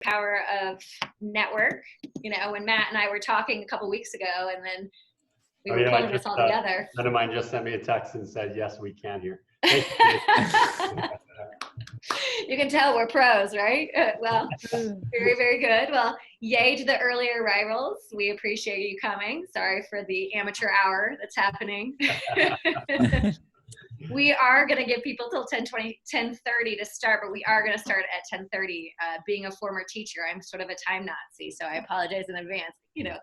power of network, you know, when Matt and I were talking a couple weeks ago, and then we were pulling this all together. A friend of mine just sent me a text and said, yes, we can hear. You can tell we're pros, right? Well, very, very good. Well, yay to the earlier arrivals. We appreciate you coming. Sorry for the amateur hour that's happening. We are going to give people till 10:30 to start, but we are going to start at 10:30. Being a former teacher, I'm sort of a time Nazi, so I apologize in advance. You know,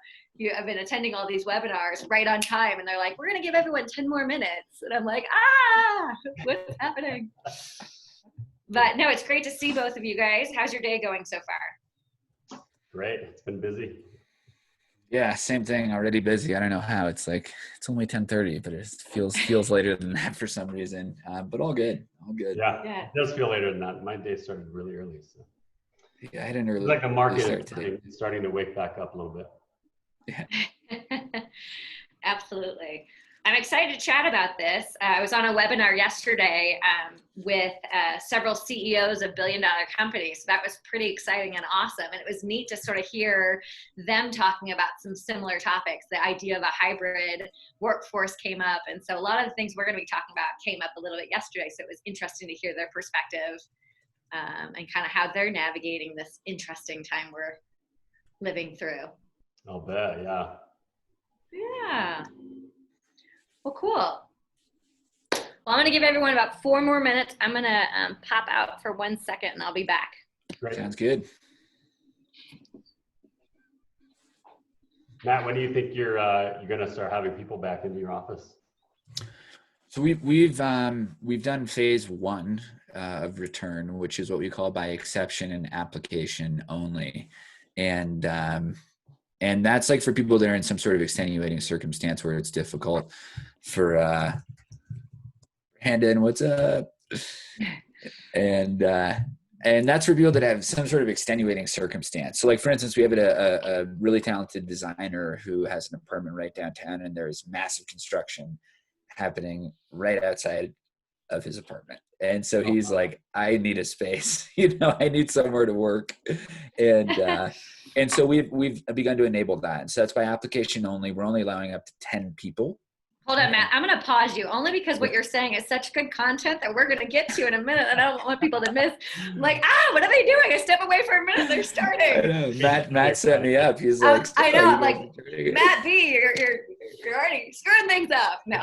I've been attending all these webinars right on time, and they're like, we're going to give everyone 10 more minutes. And I'm like, what's happening? But no, it's great to see both of you guys. How's your day going so far? Great. It's been busy. Yeah, same thing. Already busy. I don't know how. It's like it's only 10:30, but it feels later than that for some reason. But all good. All good. Yeah, it does feel later than that. My day started really early. So yeah, I had an early. It's like the market is starting to wake back up a little bit. Yeah. Absolutely. I'm excited to chat about this. I was on a webinar yesterday with several CEOs of billion-dollar companies. So that was pretty exciting and awesome. And it was neat to sort of hear them talking about some similar topics. The idea of a hybrid workforce came up. And so a lot of the things we're going to be talking about came up a little bit yesterday. So it was interesting to hear their perspective and kind of how they're navigating this interesting time we're living through. I'll bet, yeah. Yeah. Well, cool. Well, I'm going to give everyone about 4 more minutes. I'm going to pop out for 1 second and I'll be back. Great. Sounds good. Matt, when do you think you're going to start having people back into your office? So we've done phase 1 of return, which is what we call by exception and application only. And that's like for people that are in some sort of extenuating circumstance where it's difficult for Handon, what's up? And that's for people that have some sort of extenuating circumstance. So like, for instance, we have a really talented designer who has an apartment right downtown, and there's massive construction happening right outside of his apartment. And so he's like, I need a space, I need somewhere to work. And so we've begun to enable that. And so that's by application only. We're only allowing up to 10 people. Hold on, Matt. I'm going to pause you only because what you're saying is such good content that we're going to get to in a minute. And I don't want people to miss. I'm like, what are they doing? I step away for a minute. They're starting. I know. Matt set me up. He's like, I know. I'm like, Matt B, you're already screwing things up. No,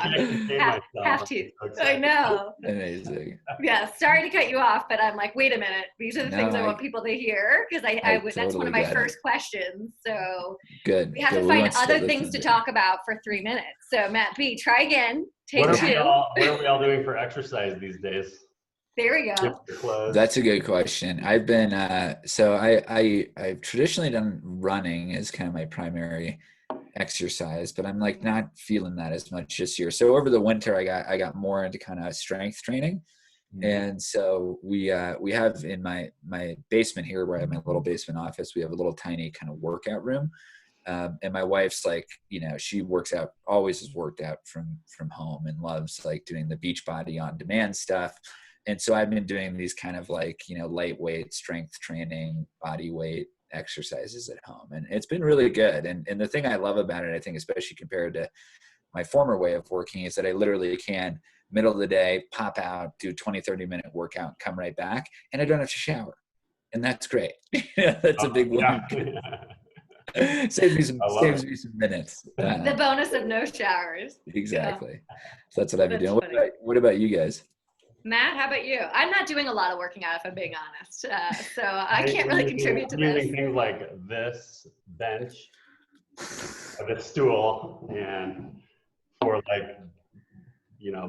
have to. I know. Amazing. Yeah. Sorry to cut you off, but I'm like, wait a minute. These are the things I want people to hear because that's one of my first questions. So good. We have to find other things to talk about for 3 minutes. So Matt B, try again. Take 2. What are we all doing for exercise these days? There we go. That's a good question. I've been so I've traditionally done running as kind of my primary exercise, but I'm like not feeling that as much this year. So over the winter, I got more into kind of strength training, and so we have in my basement here, where I have my little basement office, we have a little tiny kind of workout room. And my wife's like, she works out, always has worked out from home and loves like doing the Beachbody on demand stuff. And so I've been doing these kind of like, lightweight strength training, body weight exercises at home. And it's been really good. And the thing I love about it, I think, especially compared to my former way of working, is that I literally can middle of the day, pop out, do 20-30 minute workout, come right back, and I don't have to shower. And that's great. That's a big one. Saves me some minutes. The bonus of no showers. Exactly. So that's what I've been doing. What about you guys? Matt, how about you? I'm not doing a lot of working out, if I'm being honest. So I can't really contribute to this. Using things like this bench, this stool, and for like,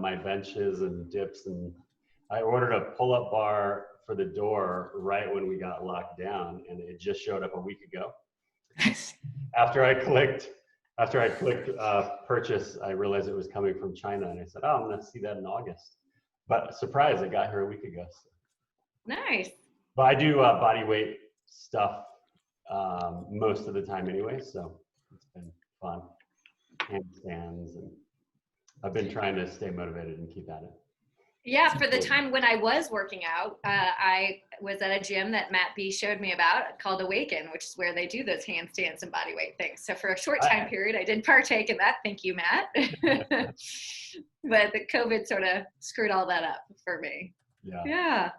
my benches and dips. And I ordered a pull-up bar for the door right when we got locked down, and it just showed up a week ago. After I clicked purchase, I realized it was coming from China, and I said, I'm going to see that in August. But surprise, I got here a week ago. So. Nice. But I do body weight stuff most of the time anyway, so it's been fun. Handstands, and I've been trying to stay motivated and keep at it. Yeah, It's for the important. time when I was working out, I was at a gym that Matt B showed me about called Awaken, which is where they do those handstands and body weight things. So for a short time period, I did partake in that. Thank you, Matt. But the COVID sort of screwed all that up for me. Yeah. Yeah.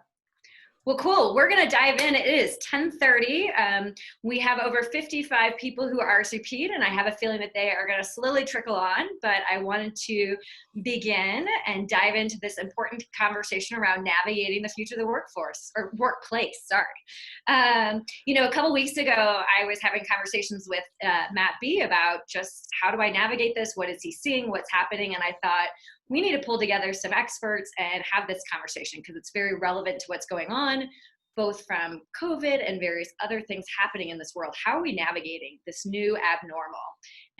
Well, cool. We're going to dive in. It is 10:30. We have over 55 people who are RSVP'd, and I have a feeling that they are going to slowly trickle on, but I wanted to begin and dive into this important conversation around navigating the future of the workforce, or workplace, sorry. A couple weeks ago, I was having conversations with Matt B about just how do I navigate this? What is he seeing? What's happening? And I thought, we need to pull together some experts and have this conversation because it's very relevant to what's going on, both from COVID and various other things happening in this world. How are we navigating this new abnormal?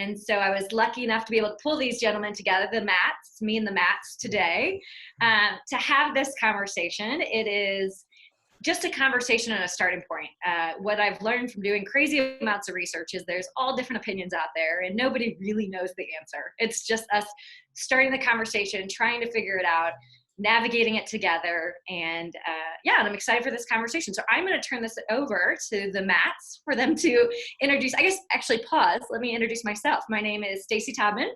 And so I was lucky enough to be able to pull these gentlemen together, me and the Matts today, to have this conversation. It is just a conversation and a starting point. What I've learned from doing crazy amounts of research is there's all different opinions out there and nobody really knows the answer. It's just us starting the conversation, trying to figure it out, navigating it together. And and I'm excited for this conversation. So I'm going to turn this over to the Matts for them to introduce. I guess actually pause. Let me introduce myself. My name is Stacy Taubman.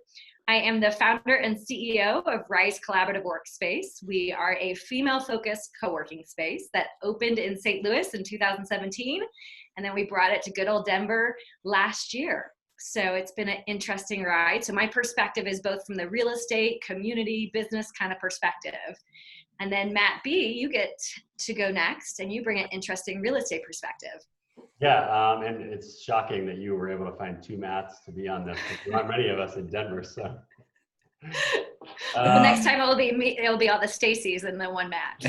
I am the founder and CEO of Rise Collaborative Workspace. We are a female-focused co-working space that opened in St. Louis in 2017, and then we brought it to good old Denver last year. So it's been an interesting ride. So my perspective is both from the real estate, community, business kind of perspective. And then Matt B, you get to go next, and you bring an interesting real estate perspective. Yeah, and it's shocking that you were able to find two Matts to be on this. There aren't many of us in Denver, so. The next time it'll be me, it'll be all the Stacys and the one Matt.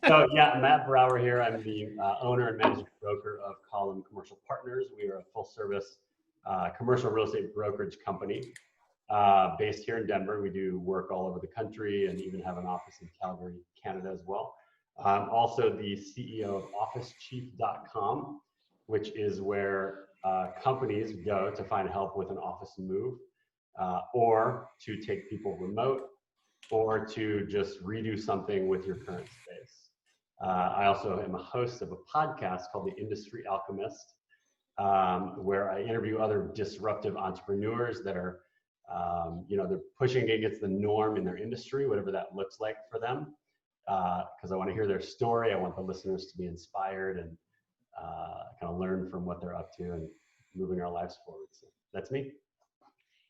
So yeah, Matt Brower here. I'm the owner and managing broker of Column Commercial Partners. We are a full service commercial real estate brokerage company based here in Denver. We do work all over the country and even have an office in Calgary, Canada as well. I'm also the CEO of OfficeChief.com, which is where companies go to find help with an office move, or to take people remote, or to just redo something with your current space. I also am a host of a podcast called The Industry Alchemist, where I interview other disruptive entrepreneurs that are, they're pushing against the norm in their industry, whatever that looks like for them. Because I want to hear their story. I want the listeners to be inspired and kind of learn from what they're up to and moving our lives forward. So that's me.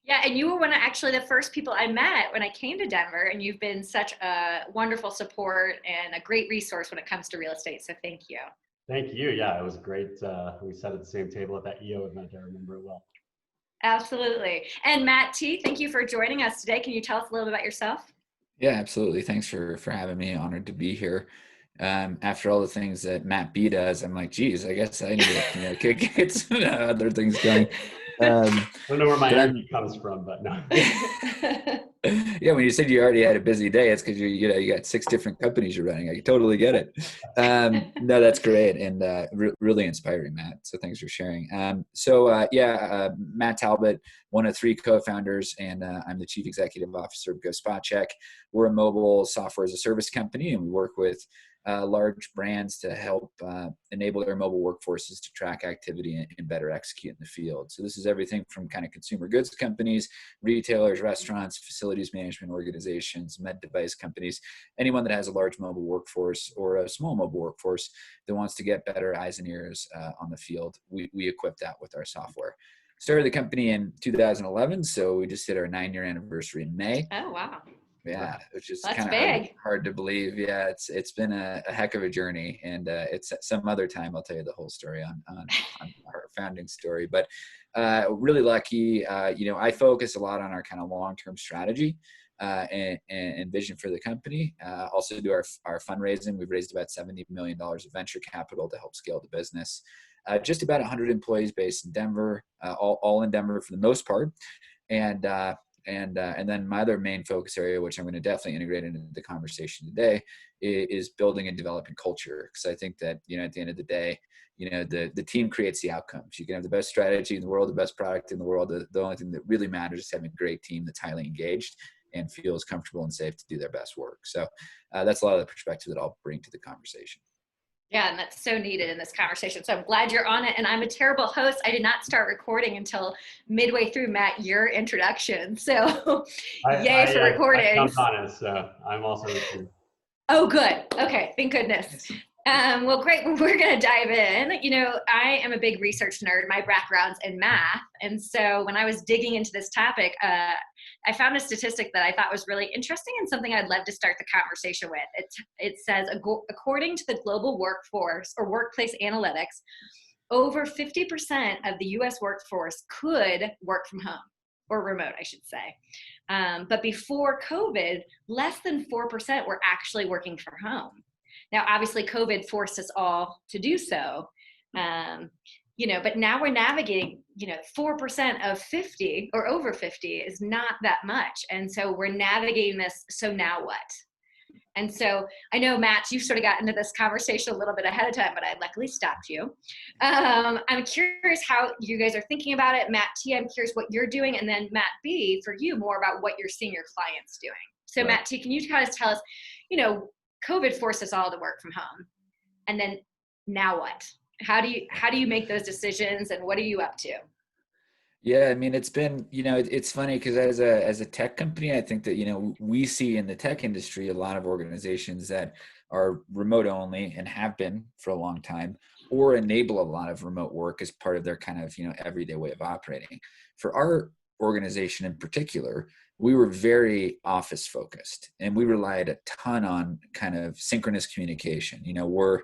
Yeah, and you were one of actually the first people I met when I came to Denver, and you've been such a wonderful support and a great resource when it comes to real estate. So thank you. Thank you. Yeah, it was great. We sat at the same table at that EO event. I remember it well. Absolutely. And Matt T, thank you for joining us today. Can you tell us a little bit about yourself? Yeah, absolutely. Thanks for having me. Honored to be here. After all the things that Matt B does, I'm like, geez, I guess I need to get some other things going. I don't know where my energy comes from, but no. Yeah, when you said you already had a busy day, it's because you got 6 different companies you're running. I totally get it. No, that's great and really inspiring, Matt. So thanks for sharing. Matt Talbot, one of 3 co-founders, and I'm the chief executive officer of GoSpotCheck. We're a mobile software as a service company, and we work with large brands to help enable their mobile workforces to track activity and better execute in the field. So this is everything from kind of consumer goods companies, retailers, restaurants, facilities management organizations, med device companies, anyone that has a large mobile workforce or a small mobile workforce that wants to get better eyes and ears on the field. We equip that with our software. Started the company in 2011, so we just hit our 9-year anniversary in May. Oh, wow. Yeah, which is kind of hard to believe. Yeah, it's been a heck of a journey, and it's some other time I'll tell you the whole story on our founding story. But really lucky. I focus a lot on our kind of long-term strategy and vision for the company. Also do our fundraising. We've raised about $70 million of venture capital to help scale the business. Just about 100 employees based in Denver, all in Denver for the most part, and then my other main focus area, which I'm going to definitely integrate into the conversation today, is building and developing culture. Because I think that, at the end of the day, the team creates the outcomes. You can have the best strategy in the world, the best product in the world. The only thing that really matters is having a great team that's highly engaged and feels comfortable and safe to do their best work. So that's a lot of the perspective that I'll bring to the conversation. Yeah, and that's so needed in this conversation. So I'm glad you're on it. And I'm a terrible host. I did not start recording until midway through, Matt, your introduction. So yay for recording. I jumped on it, so I'm also recording. Oh, good. Okay, thank goodness. Well, great. We're going to dive in. You know, I am a big research nerd. My background's in math. And so when I was digging into this topic, I found a statistic that I thought was really interesting and something I'd love to start the conversation with. It says, according to the global workforce or workplace analytics, over 50% of the US workforce could work from home or remote, I should say. But before COVID, less than 4% were actually working from home. Now, obviously, COVID forced us all to do so, you know, but now we're navigating, you know, 4% of 50 or over 50 is not that much. And so we're navigating this. So now what? And so I know, Matt, you sort of got into this conversation a little bit ahead of time, but I luckily stopped you. I'm curious how you guys are thinking about it. Matt T, I'm curious what you're doing. And then Matt B, for you, more about what you're seeing your clients doing. So right. Matt T, can you kind of tell us, you know, COVID forced us all to work from home. And then now what? How do you make those decisions, and what are you up to? Yeah, I mean, it's been, you know, it's funny because as a tech company, I think that, you know, we see in the tech industry a lot of organizations that are remote only and have been for a long time, or enable a lot of remote work as part of their kind of, you know, everyday way of operating. For our organization in particular, we were very office focused, and we relied a ton on kind of synchronous communication. You know,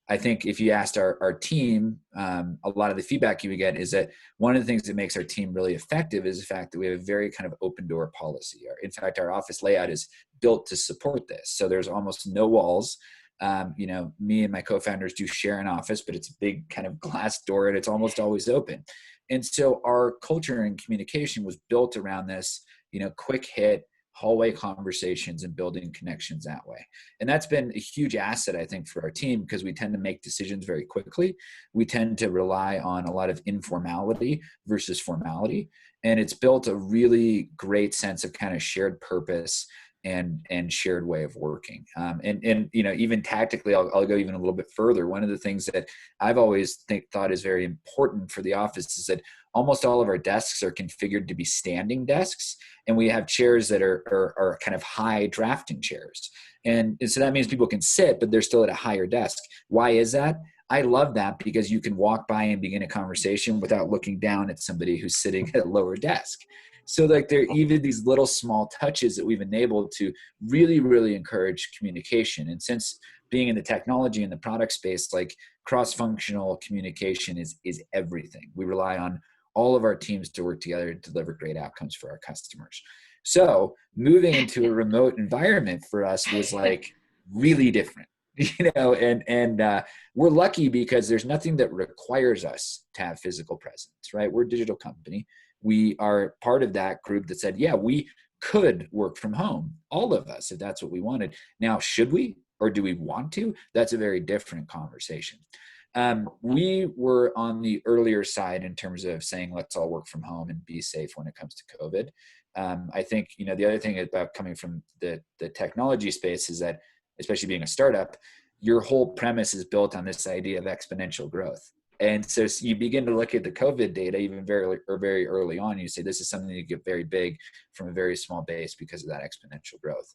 I think if you asked our team, a lot of the feedback you would get is that one of the things that makes our team really effective is the fact that we have a very kind of open door policy. In fact, our office layout is built to support this. So there's almost no walls. You know, me and my co-founders do share an office, but it's a big kind of glass door and it's almost always open. And so our culture and communication was built around this, you know, quick hit hallway conversations and building connections that way. And that's been a huge asset, I think, for our team, because we tend to make decisions very quickly. We tend to rely on a lot of informality versus formality. And it's built a really great sense of kind of shared purpose and shared way of working. And you know, even tactically, I'll go even a little bit further. One of the things that I've always thought is very important for the office is that almost all of our desks are configured to be standing desks, and we have chairs that are kind of high drafting chairs. And so that means people can sit, but they're still at a higher desk. Why is that? I love that because you can walk by and begin a conversation without looking down at somebody who's sitting at a lower desk. So like there are even these little small touches that we've enabled to really, really encourage communication. And since being in the technology and the product space, like cross-functional communication is everything. We rely on all of our teams to work together to deliver great outcomes for our customers. So moving into a remote environment for us was like really different, you know, and we're lucky because there's nothing that requires us to have physical presence, right? We're a digital company. We are part of that group that said, yeah, we could work from home, all of us, if that's what we wanted. Now, should we, or do we want to? That's a very different conversation. We were on the earlier side in terms of saying, let's all work from home and be safe when it comes to COVID. I think, you know, the other thing about coming from the technology space is that, especially being a startup, your whole premise is built on this idea of exponential growth. And so you begin to look at the COVID data even very early on. You say this is something that get very big from a very small base because of that exponential growth.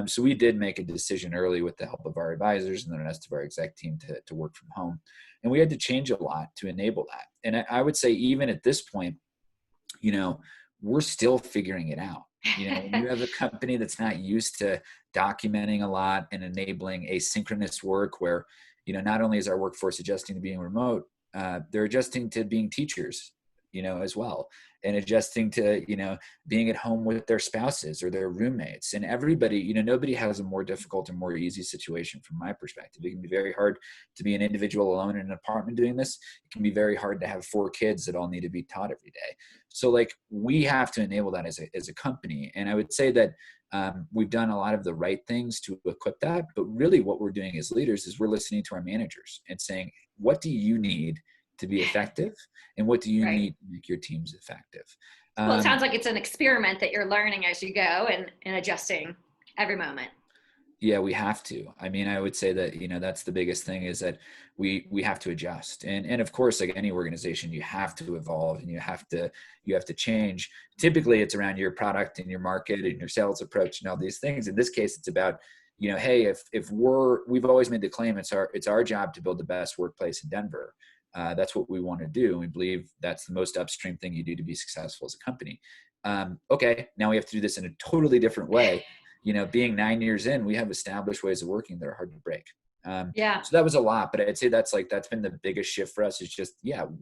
So we did make a decision early with the help of our advisors and the rest of our exec team to work from home. And we had to change a lot to enable that. And I would say even at this point, you know, we're still figuring it out. You know, when you have a company that's not used to documenting a lot and enabling asynchronous work where, you know, not only is our workforce adjusting to being remote, they're adjusting to being teachers, you know, as well, and adjusting to, you know, being at home with their spouses or their roommates. And everybody, you know, nobody has a more difficult or more easy situation from my perspective. It can be very hard to be an individual alone in an apartment doing this. It can be very hard to have 4 kids that all need to be taught every day. So like we have to enable that as a company. And I would say that we've done a lot of the right things to equip that, but really what we're doing as leaders is we're listening to our managers and saying, what do you need to be effective, and what do you Right. need to make your teams effective? Well, it sounds like it's an experiment that you're learning as you go and adjusting every moment. Yeah, we have to. I mean, I would say that, that's the biggest thing, is that we have to adjust. And of course, like any organization, you have to evolve, and you have to change. Typically it's around your product and your market and your sales approach and all these things. In this case, it's about, hey, if we've always made the claim, it's our job to build the best workplace in Denver. That's what we want to do. And we believe that's the most upstream thing you do to be successful as a company. Okay, now we have to do this in a totally different way. Being 9 years in, we have established ways of working that are hard to break. Yeah. So that was a lot, but I'd say that's been the biggest shift for us, is just,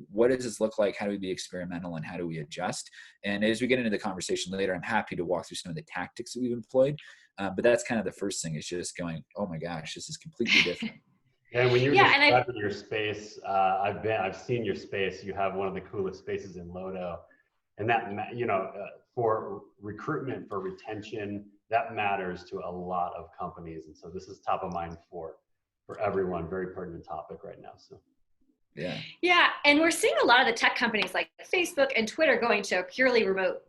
what does this look like? How do we be experimental, and how do we adjust? And as we get into the conversation later, I'm happy to walk through some of the tactics that we've employed. But that's kind of the first thing, is just going, oh my gosh, this is completely different. And when you're Yeah, describing your space, I've seen your space. You have one of the coolest spaces in Lodo, and that, for recruitment, for retention, that matters to a lot of companies. And so this is top of mind for everyone. Very pertinent topic right now. So. Yeah. And we're seeing a lot of the tech companies like Facebook and Twitter going to a purely remote,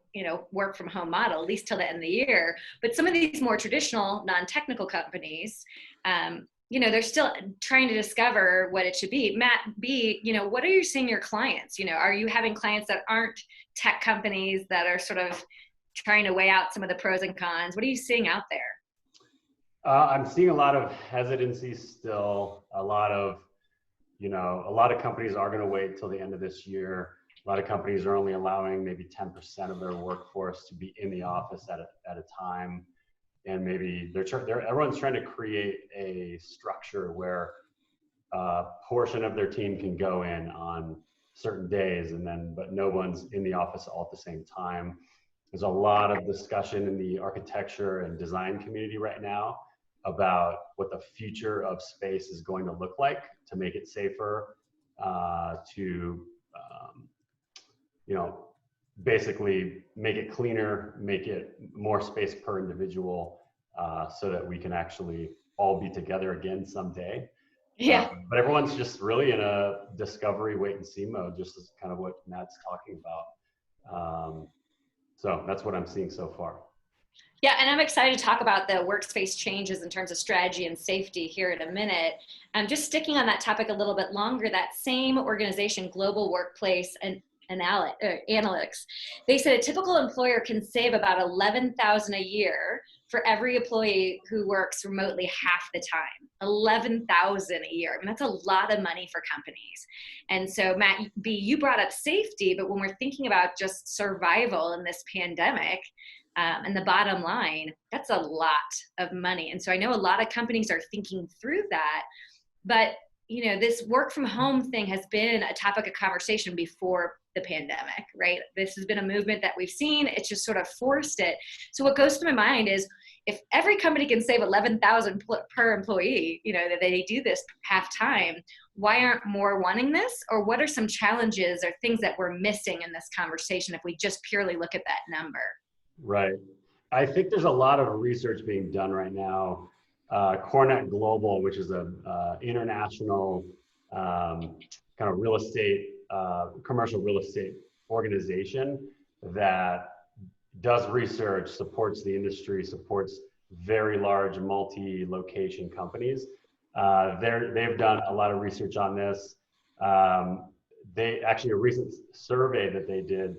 work from home model, at least till the end of the year. But some of these more traditional non-technical companies, they're still trying to discover what it should be. Matt B, what are you seeing your clients? Are you having clients that aren't tech companies that are sort of trying to weigh out some of the pros and cons? What are you seeing out there? I'm seeing a lot of hesitancy still. A lot of companies are going to wait till the end of this year. A lot of companies are only allowing maybe 10% of their workforce to be in the office at a time. And maybe everyone's trying to create a structure where a portion of their team can go in on certain days, but no one's in the office all at the same time. There's a lot of discussion in the architecture and design community right now about what the future of space is going to look like to make it safer, basically make it cleaner, make it more space per individual, so that we can actually all be together again someday. Yeah. But everyone's just really in a discovery, wait and see mode, just as kind of what Matt's talking about. So that's what I'm seeing so far. Yeah, and I'm excited to talk about the workspace changes in terms of strategy and safety here in a minute. Just sticking on that topic a little bit longer, that same organization, Global Workplace and Analytics, they said a typical employer can save about $11,000 a year for every employee who works remotely half the time. $11,000 a year. I mean, that's a lot of money for companies. And so, Matt B, you brought up safety, but when we're thinking about just survival in this pandemic, and the bottom line, that's a lot of money. And so I know a lot of companies are thinking through that, but this work from home thing has been a topic of conversation before the pandemic, right? This has been a movement that we've seen. It's just sort of forced it. So what goes to my mind is, if every company can save $11,000 per employee, that they do this half time, why aren't more wanting this? Or what are some challenges or things that we're missing in this conversation if we just purely look at that number? Right. I think there's a lot of research being done right now. Cornet Global, which is a international kind of real estate, commercial real estate organization that does research, supports the industry, supports very large multi-location companies. They've done a lot of research on this. They actually, a recent survey that they did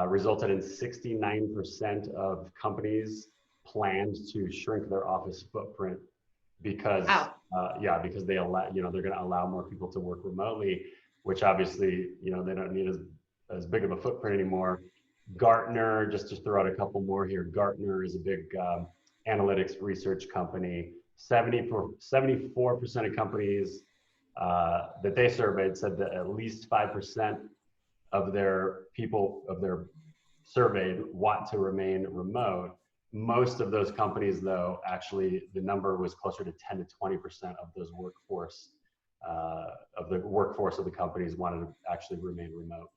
resulted in 69% of companies planned to shrink their office footprint because, because they allow, they're going to allow more people to work remotely, which obviously, they don't need as big of a footprint anymore. Gartner, just to throw out a couple more here, Gartner is a big analytics research company. 74% of companies that they surveyed said that at least 5% of their surveyed want to remain remote. Most of those companies, though, actually the number was closer to 10 to 20% of those workforce of the companies wanted to actually remain remote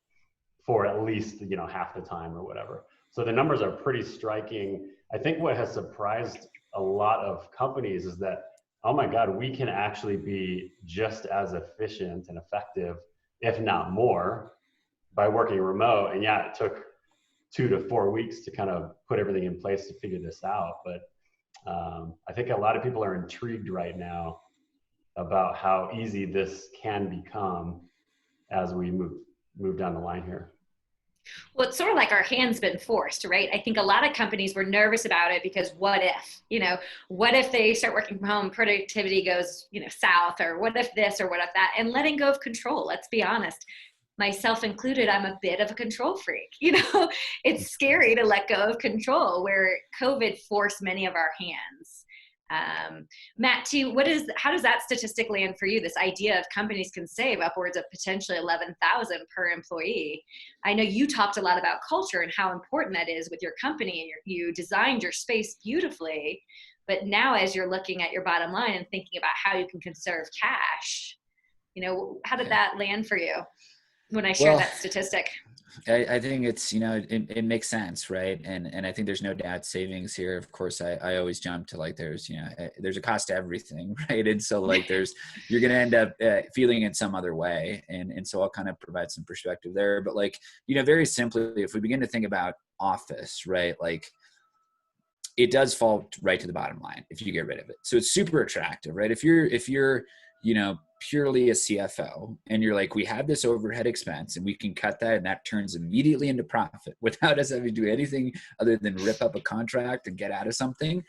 for at least half the time or whatever. So the numbers are pretty striking. I think what has surprised a lot of companies is that, oh my God, we can actually be just as efficient and effective if not more, by working remote. And yeah, it took 2 to 4 weeks to kind of put everything in place to figure this out. But I think a lot of people are intrigued right now about how easy this can become as we move down the line here. Well, it's sort of like our hand's been forced, right? I think a lot of companies were nervous about it because what if, what if they start working from home, productivity goes, south, or what if this, or what if that, and letting go of control. Let's be honest, myself included, I'm a bit of a control freak. It's scary to let go of control, where COVID forced many of our hands. Matt, too, how does that statistic land for you? This idea of companies can save upwards of potentially 11,000 per employee. I know you talked a lot about culture and how important that is with your company, and you designed your space beautifully. But now, as you're looking at your bottom line and thinking about how you can conserve cash, how did that land for you when I shared that statistic? I think it's, it makes sense, right? And I think there's no doubt savings here. Of course, I always jump to there's a cost to everything, right? And so you're going to end up feeling it some other way. And so I'll kind of provide some perspective there. But very simply, if we begin to think about office, right? It does fall right to the bottom line if you get rid of it. So it's super attractive, right? If you're purely a CFO and you're we have this overhead expense and we can cut that, and that turns immediately into profit without us having to do anything other than rip up a contract and get out of something,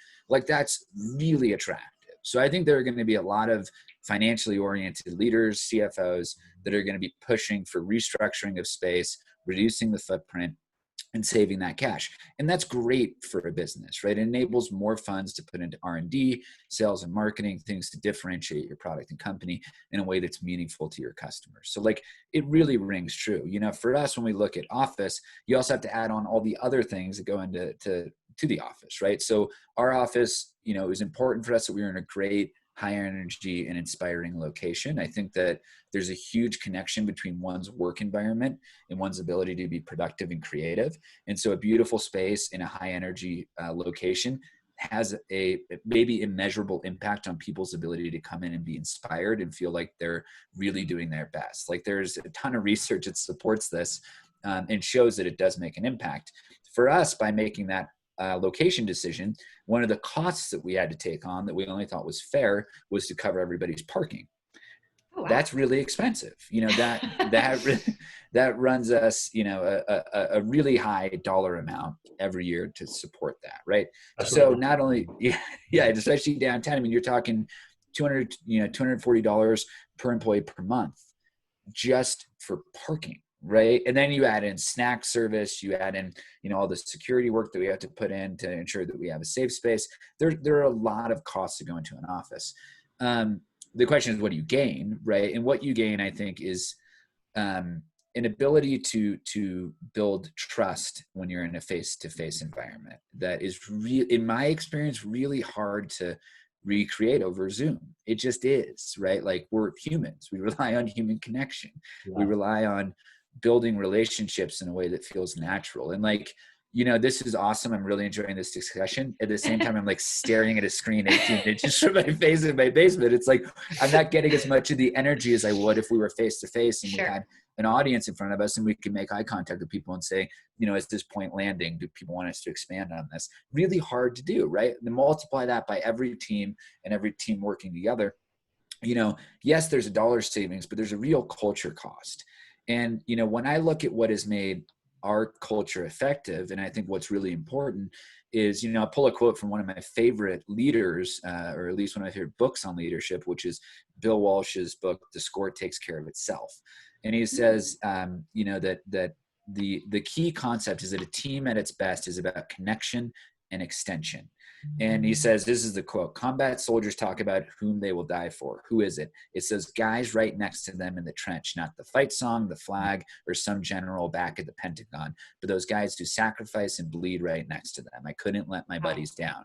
that's really attractive. So I think there are going to be a lot of financially oriented leaders, CFOs, that are going to be pushing for restructuring of space, reducing the footprint, and saving that cash. And that's great for a business, right? It enables more funds to put into R&D, sales and marketing, things to differentiate your product and company in a way that's meaningful to your customers. So it really rings true. For us, when we look at office, you also have to add on all the other things that go into the office, right? So our office, it was important for us that we were in a great, high energy and inspiring location. I think that there's a huge connection between one's work environment and one's ability to be productive and creative. And so a beautiful space in a high energy location has a maybe immeasurable impact on people's ability to come in and be inspired and feel like they're really doing their best. There's a ton of research that supports this and shows that it does make an impact. For us, by making that location decision, one of the costs that we had to take on that we only thought was fair was to cover everybody's parking. Oh, wow. That's really expensive. That runs us, a really high dollar amount every year to support that. Right. So not only, especially downtown, you're talking $240 per employee per month just for parking. Right. And then you add in snack service, you add in, all the security work that we have to put in to ensure that we have a safe space. There are a lot of costs that go into an office. The question is, what do you gain? Right. And what you gain, I think, is an ability to build trust when you're in a face-to-face environment that is in my experience, really hard to recreate over Zoom. It just is, right? We're humans. We rely on human connection. Yeah. We rely on building relationships in a way that feels natural. And this is awesome. I'm really enjoying this discussion. At the same time, I'm staring at a screen 18 inches from my face in my basement. It's I'm not getting as much of the energy as I would if we were face to face and we had an audience in front of us and we could make eye contact with people and say, is this point landing? Do people want us to expand on this? Really hard to do, right? And multiply that by every team and every team working together. Yes, there's a dollar savings, but there's a real culture cost. And, when I look at what has made our culture effective, and I think what's really important is, I'll pull a quote from one of my favorite leaders, or at least one of my favorite books on leadership, which is Bill Walsh's book, The Score Takes Care of Itself. And he says, that the key concept is that a team at its best is about connection and extension. And he says, this is the quote: combat soldiers talk about whom they will die for. Who is it? It says guys right next to them in the trench, not the fight song, the flag, or some general back at the Pentagon, but those guys who sacrifice and bleed right next to them. I couldn't let my buddies down.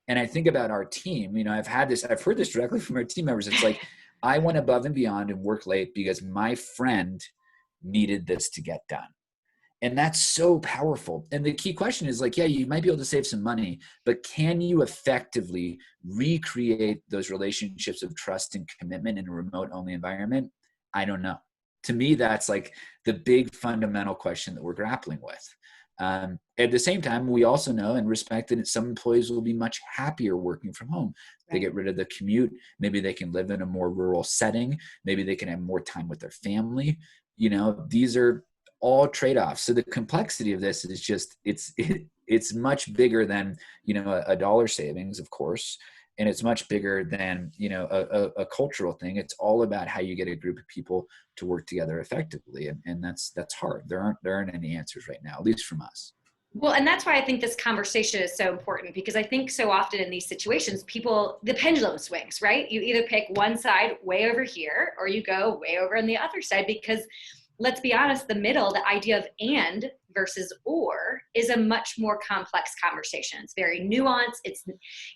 And I think about our team, I've heard this directly from our team members. It's I went above and beyond and worked late because my friend needed this to get done. And that's so powerful. And the key question is you might be able to save some money, but can you effectively recreate those relationships of trust and commitment in a remote only environment? I don't know. to me, that's like the big fundamental question that we're grappling with. At the same time, we also know and respect that some employees will be much happier working from home. They get rid of the commute. Maybe they can live in a more rural setting. Maybe they can have more time with their family. You know, these are all trade-offs. So the complexity of this is just, it's much bigger than, you know, a dollar savings, of course. And it's much bigger than, you know, a cultural thing. It's all about how you get a group of people to work together effectively. And that's hard. There aren't any answers right now, at least from us. Well, and that's why I think this conversation is so important, because I think so often in these situations, the pendulum swings, right? You either pick one side way over here, or you go way over on the other side, because let's be honest, the middle, the idea of and versus or, is a much more complex conversation. It's very nuanced. It's,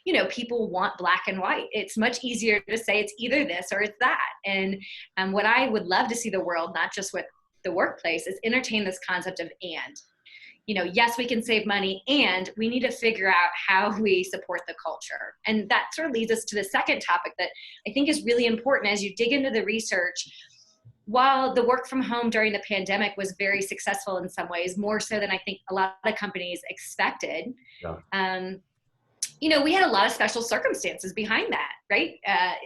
you know, people want black and white. It's much easier to say it's either this or it's that. And what I would love to see the world, not just with the workplace, is entertain this concept of and. You know, yes, we can save money, and we need to figure out how we support the culture. And that sort of leads us to the second topic that I think is really important as you dig into the research. While the work from home during the pandemic was very successful in some ways, more so than I think a lot of companies expected, you know, we had a lot of special circumstances behind that, right?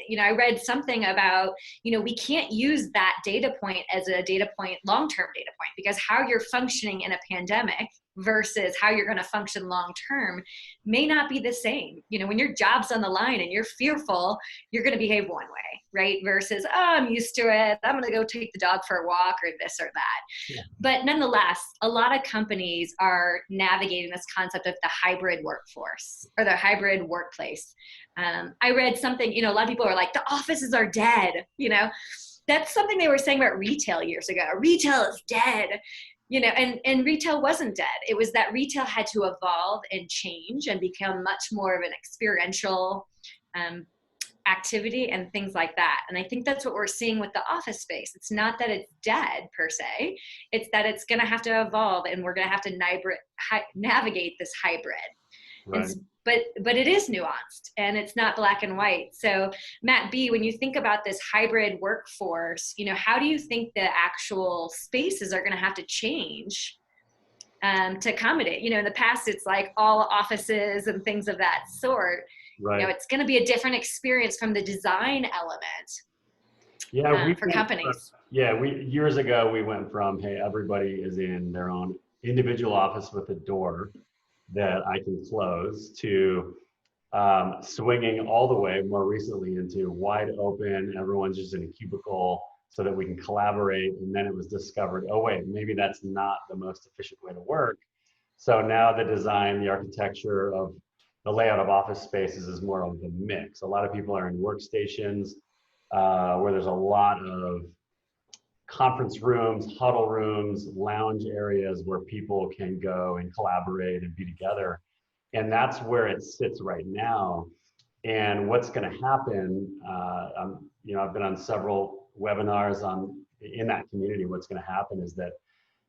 You know, I read something about, you know, we can't use that data point as a data point, long-term data point, because how you're functioning in a pandemic versus how you're going to function long-term may not be the same. You know, when your job's on the line and you're fearful, you're going to behave one way, right? Versus, oh, I'm used to it. I'm going to go take the dog for a walk, or this or that. Yeah. But nonetheless, a lot of companies are navigating this concept of the hybrid workforce or the hybrid workplace. I read something, you know, a lot of people are like, the offices are dead. You know, that's something they were saying about retail years ago. Retail is dead. You know, and retail wasn't dead. It was that retail had to evolve and change and become much more of an experiential activity and things like that. And I think that's what we're seeing with the office space. It's not that it's dead per se. It's that it's going to have to evolve, and we're going to have to navigate this hybrid. Right. But it is nuanced, and it's not black and white. So Matt B., when you think about this hybrid workforce, you know, how do you think the actual spaces are going to have to change to accommodate? You know, in the past, it's like all offices and things of that sort. Right. You know, it's going to be a different experience from the design element. Yeah, for companies. Years ago, we went from, hey, everybody is in their own individual office with a door that I can close, to swinging all the way more recently into wide open, everyone's just in a cubicle so that we can collaborate. And then it was discovered, oh wait, maybe that's not the most efficient way to work. So now the design, the architecture of the layout of office spaces is more of a mix. A lot of people are in workstations where there's a lot of conference rooms, huddle rooms, lounge areas where people can go and collaborate and be together. And that's where it sits right now. And what's going to happen, you know, I've been on several webinars in that community. What's going to happen is that,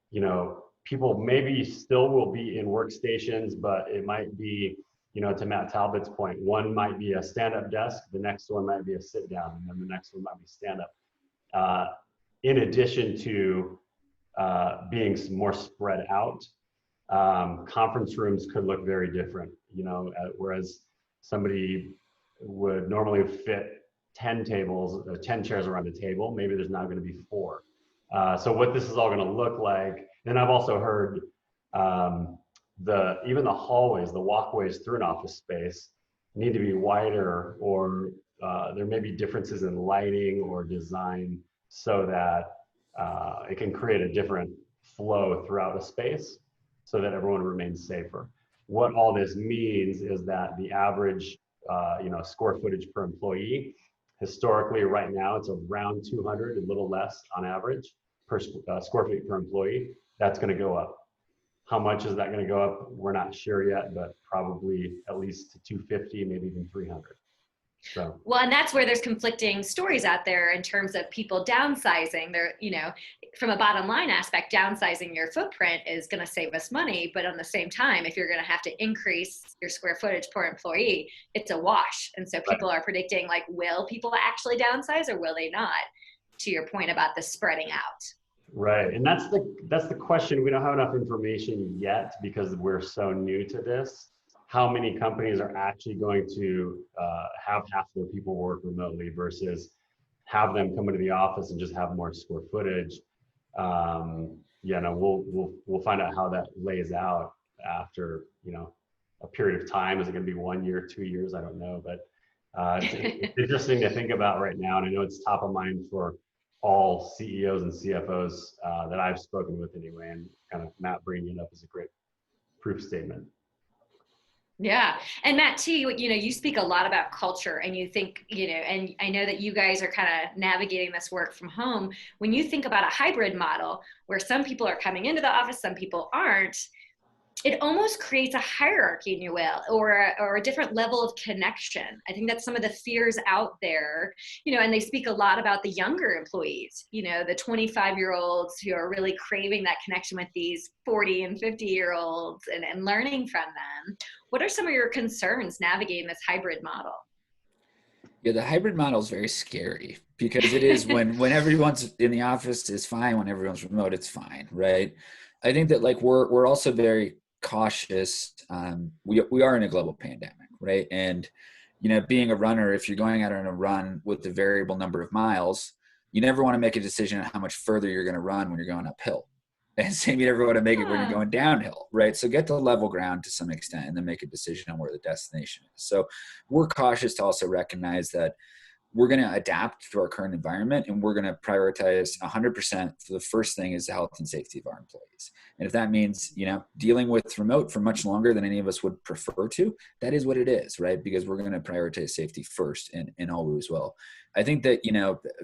you know, people maybe still will be in workstations, but it might be, you know, to Matt Talbot's point, one might be a stand-up desk, the next one might be a sit-down, and then the next one might be stand-up. In addition to being more spread out, conference rooms could look very different, you know, whereas somebody would normally fit 10 chairs around a table, maybe there's now going to be 4. So what this is all going to look like, and I've also heard even the hallways, the walkways through an office space need to be wider, or there may be differences in lighting or design, so that it can create a different flow throughout a space so that everyone remains safer. What all this means is that the average you know, square footage per employee, historically right now it's around 200, a little less on average per square feet per employee. That's going to go up. How much is that going to go up? We're not sure yet, but probably at least to 250, maybe even 300. So. Well, and that's where there's conflicting stories out there in terms of people downsizing. They're, you know, from a bottom line aspect, downsizing your footprint is going to save us money. But on the same time, if you're going to have to increase your square footage per employee, it's a wash. And so people are predicting, like, will people actually downsize or will they not? to your point about the spreading out. Right, and that's the question. We don't have enough information yet because we're so new to this. How many companies are actually going to have half their people work remotely versus have them come into the office and just have more square footage? We'll find out how that lays out after a period of time. Is it going to be 1 year, 2 years? I don't know, but it's interesting to think about right now, and I know it's top of mind for all CEOs and CFOs that I've spoken with anyway, and kind of Matt bringing it up is a great proof statement. Yeah. And Matt, too, you speak a lot about culture, and you think, and I know that you guys are kind of navigating this work from home. When you think about a hybrid model where some people are coming into the office, some people aren't, it almost creates a hierarchy, in your will, or a different level of connection. I think that's some of the fears out there, and they speak a lot about the younger employees, the 25-year-olds who are really craving that connection with these 40 and 50-year-olds and learning from them. What are some of your concerns navigating this hybrid model? Yeah, the hybrid model is very scary because it is when everyone's in the office is fine, when everyone's remote, it's fine, right? I think that we're also very cautious. We are in a global pandemic, right? And being a runner, if you're going out on a run with a variable number of miles, you never want to make a decision on how much further you're going to run when you're going uphill. And same, you never want to make it when you're going downhill, right? So get to level ground to some extent and then make a decision on where the destination is. So we're cautious to also recognize that we're going to adapt to our current environment, and we're going to prioritize 100%. For the first thing is the health and safety of our employees. And if that means, dealing with remote for much longer than any of us would prefer to, that is what it is, right? Because we're going to prioritize safety first and always will. I think that,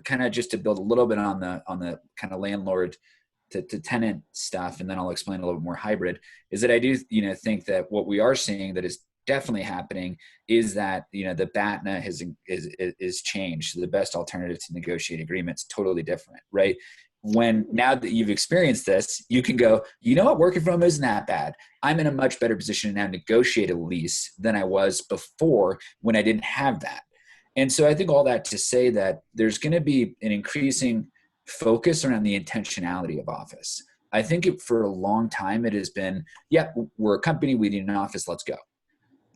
kind of just to build a little bit on the kind of landlord to tenant stuff, and then I'll explain a little bit more hybrid, is that I do, think that what we are seeing that is definitely happening is that the BATNA is changed. So the best alternative to negotiate agreements, totally different, right? Now that you've experienced this, you can go, what, working from home isn't that bad. I'm in a much better position to now negotiate a lease than I was before when I didn't have that. And so I think all that to say that there's going to be an increasing focus around the intentionality of office. I think for a long time it has been, we're a company, we need an office, let's go.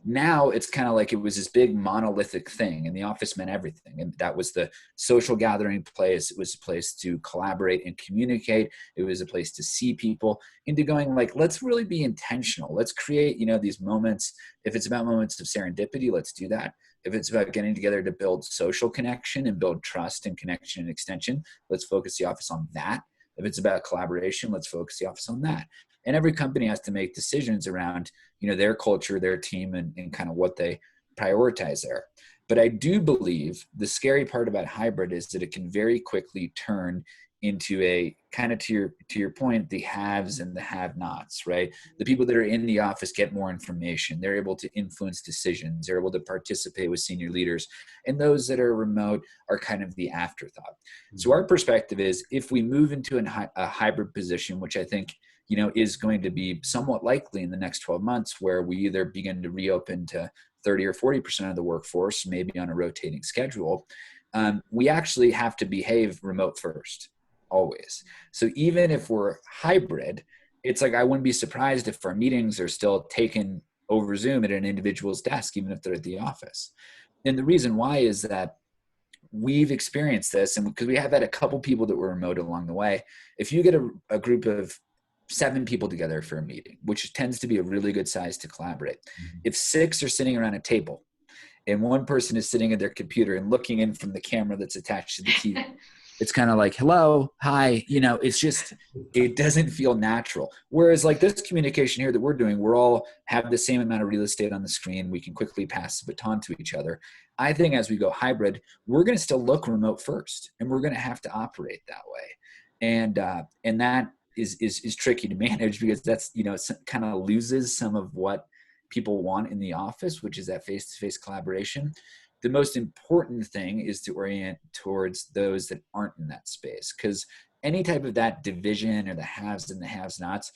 Now it's kind of like it was this big monolithic thing, and the office meant everything. And that was the social gathering place. It was a place to collaborate and communicate. It was a place to see people, into going let's really be intentional. Let's create, these moments. If it's about moments of serendipity, let's do that. If it's about getting together to build social connection and build trust and connection and extension, let's focus the office on that. If it's about collaboration, let's focus the office on that. And every company has to make decisions around, their culture, their team, and kind of what they prioritize there. But I do believe the scary part about hybrid is that it can very quickly turn into a kind of, to your point, the haves and the have-nots, right? The people that are in the office get more information. They're able to influence decisions. They're able to participate with senior leaders. And those that are remote are kind of the afterthought. Mm-hmm. So our perspective is, if we move into a hybrid position, which I think is going to be somewhat likely in the next 12 months, where we either begin to reopen to 30 or 40% of the workforce, maybe on a rotating schedule, we actually have to behave remote first, always. So even if we're hybrid, it's I wouldn't be surprised if our meetings are still taken over Zoom at an individual's desk, even if they're at the office. And the reason why is that we've experienced this, and because we have had a couple people that were remote along the way. If you get a group of 7 people together for a meeting, which tends to be a really good size to collaborate. Mm-hmm. If 6 are sitting around a table and one person is sitting at their computer and looking in from the camera that's attached to the TV, it's kind of hello, hi, it doesn't feel natural. Whereas this communication here that we're doing, we're all have the same amount of real estate on the screen. We can quickly pass the baton to each other. I think as we go hybrid, we're going to still look remote first, and we're going to have to operate that way. And that is tricky to manage, because that's, kind of loses some of what people want in the office, which is that face-to-face collaboration. The most important thing is to orient towards those that aren't in that space, because any type of that division, or the haves and the have-nots,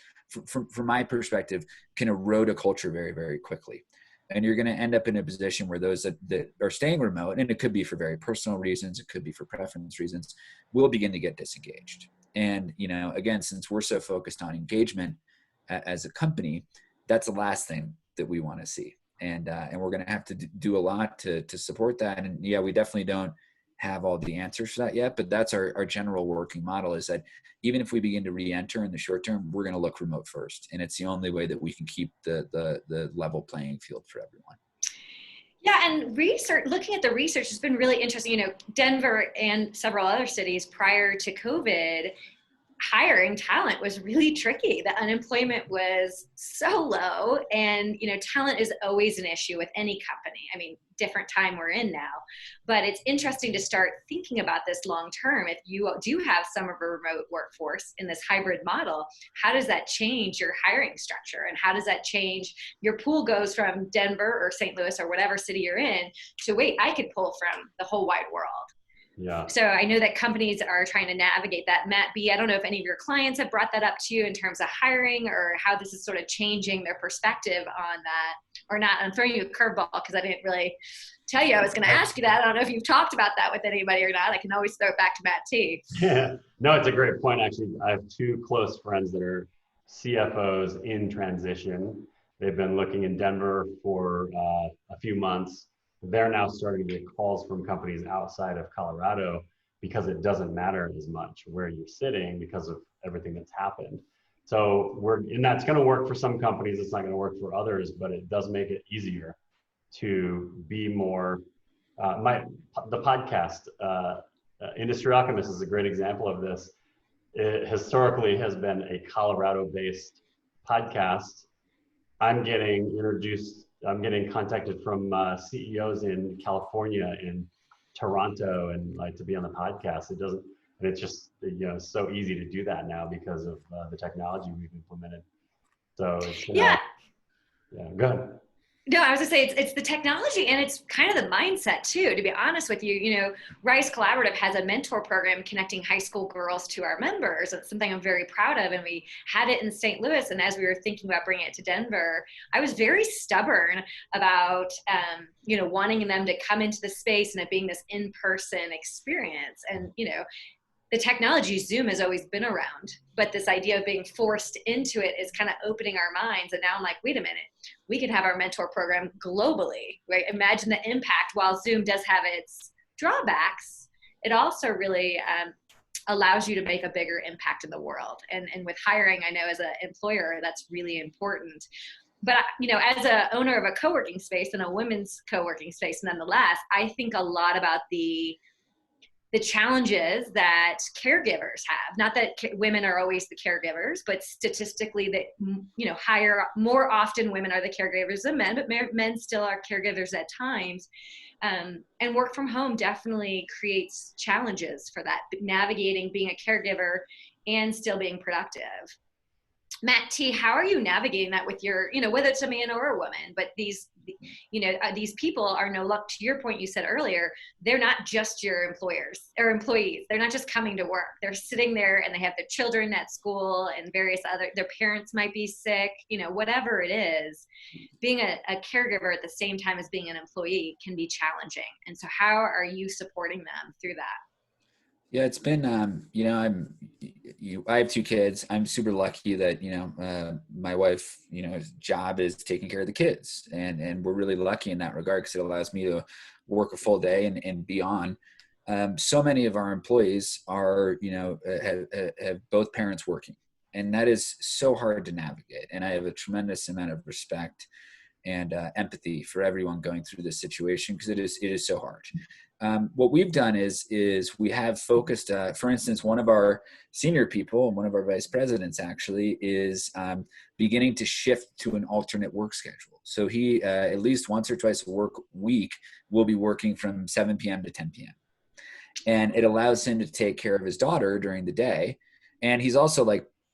from my perspective, can erode a culture very, very quickly. And you're going to end up in a position where those that are staying remote, and it could be for very personal reasons, it could be for preference reasons, will begin to get disengaged. And, again, since we're so focused on engagement as a company, that's the last thing that we want to see. And we're going to have to do a lot to support that. And yeah, we definitely don't have all the answers for that yet, but that's our general working model, is that even if we begin to re-enter in the short term, we're going to look remote first. And it's the only way that we can keep the level playing field for everyone. Yeah, and looking at the research has been really interesting. Denver and several other cities prior to COVID, hiring talent was really tricky. The unemployment was so low, and talent is always an issue with any company. I mean, different time we're in now, but it's interesting to start thinking about this long term. If you do have some of a remote workforce in this hybrid model, how does that change your hiring structure, and how does that change your pool? Goes from Denver or St. Louis or whatever city you're in to, wait, I could pull from the whole wide world. Yeah. So I know that companies are trying to navigate that. Matt B., I don't know if any of your clients have brought that up to you in terms of hiring, or how this is sort of changing their perspective on that or not. I'm throwing you a curveball because I didn't really tell you I was going to ask you that. I don't know if you've talked about that with anybody or not. I can always throw it back to Matt T. Yeah. No, it's a great point. Actually, I have two close friends that are CFOs in transition. They've been looking in Denver for a few months. They're now starting to get calls from companies outside of Colorado because it doesn't matter as much where you're sitting because of everything that's happened. So and that's going to work for some companies. It's not going to work for others, but it does make it easier to be more. The podcast, Industry Alchemist, is a great example of this. It historically has been a Colorado-based podcast. I'm getting contacted from CEOs in California, in Toronto, and to be on the podcast. It's just, so easy to do that now because of the technology we've implemented. So it's, yeah, go ahead. No, I was gonna say it's the technology, and it's kind of the mindset too, to be honest with you. Rise Collaborative has a mentor program connecting high school girls to our members. It's something I'm very proud of, and we had it in St. Louis. And as we were thinking about bringing it to Denver, I was very stubborn about, wanting them to come into the space and it being this in-person experience. And, the technology, Zoom, has always been around, but this idea of being forced into it is kind of opening our minds. And now I'm like, wait a minute, we could have our mentor program globally, right? Imagine the impact. While Zoom does have its drawbacks, it also really allows you to make a bigger impact in the world. And with hiring, I know as an employer, that's really important. But, as a owner of a co-working space, and a women's co-working space nonetheless, I think a lot about the challenges that caregivers have. Not that women are always the caregivers, but statistically that, higher, more often women are the caregivers than men, but men still are caregivers at times. And work from home definitely creates challenges for that, navigating being a caregiver and still being productive. Matt T., how are you navigating that with your, whether it's a man or a woman, but these people are no luck. To your point, you said earlier, they're not just your employers or employees. They're not just coming to work. They're sitting there and they have their children at school and their parents might be sick, whatever it is. Being a caregiver at the same time as being an employee can be challenging. And so how are you supporting them through that? Yeah, it's been, I have two kids. I'm super lucky that, my wife, job is taking care of the kids, and we're really lucky in that regard because it allows me to work a full day and be on. So many of our employees are, have both parents working, and that is so hard to navigate. And I have a tremendous amount of respect and empathy for everyone going through this situation because it is so hard. What we've done is we have focused, for instance, one of our senior people, one of our vice presidents actually, is beginning to shift to an alternate work schedule. So he, at least once or twice a work week, will be working from 7 p.m. to 10 p.m. And it allows him to take care of his daughter during the day. And he's also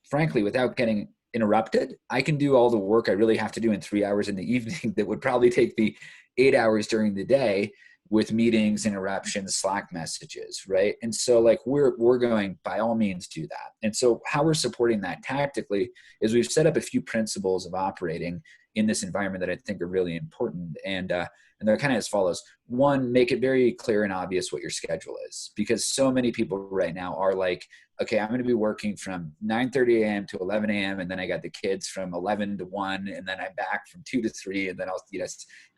frankly, without getting interrupted, I can do all the work I really have to do in 3 hours in the evening that would probably take me 8 hours during the day with meetings, interruptions, Slack messages, right? And so like we're going, by all means do that. And so how we're supporting that tactically is we've set up a few principles of operating in this environment that I think are really important. And they're kind of as follows. One, make it very clear and obvious what your schedule is, because so many people right now are like, okay, I'm going to be working from 9:30 a.m. to 11 a.m. And then I got the kids from 11 to 1, and then I'm back from 2 to 3, and then I'll,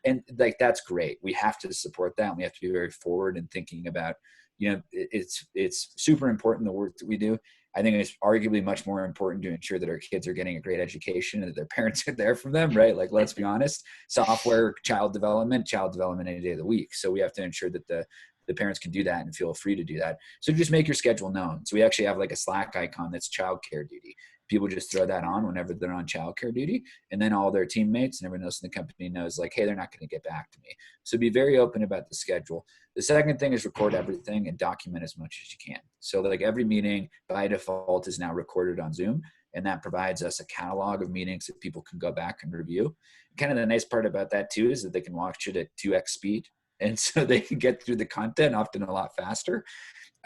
and like, that's great. We have to support that. And we have to be very forward in thinking about, it's super important, the work that we do. I think it's arguably much more important to ensure that our kids are getting a great education and that their parents are there for them, right? Like, let's be honest, software, child development any day of the week. So we have to ensure that the parents can do that and feel free to do that. So just make your schedule known. So we actually have like a Slack icon that's childcare duty. People just throw that on whenever they're on childcare duty, and then all their teammates and everyone else in the company knows like, hey, they're not going to get back to me. So be very open about the schedule. The second thing is record everything and document as much as you can. So like every meeting by default is now recorded on Zoom, and that provides us a catalog of meetings that people can go back and review. Kind of the nice part about that too is that they can watch it at 2x speed. And so they can get through the content often a lot faster.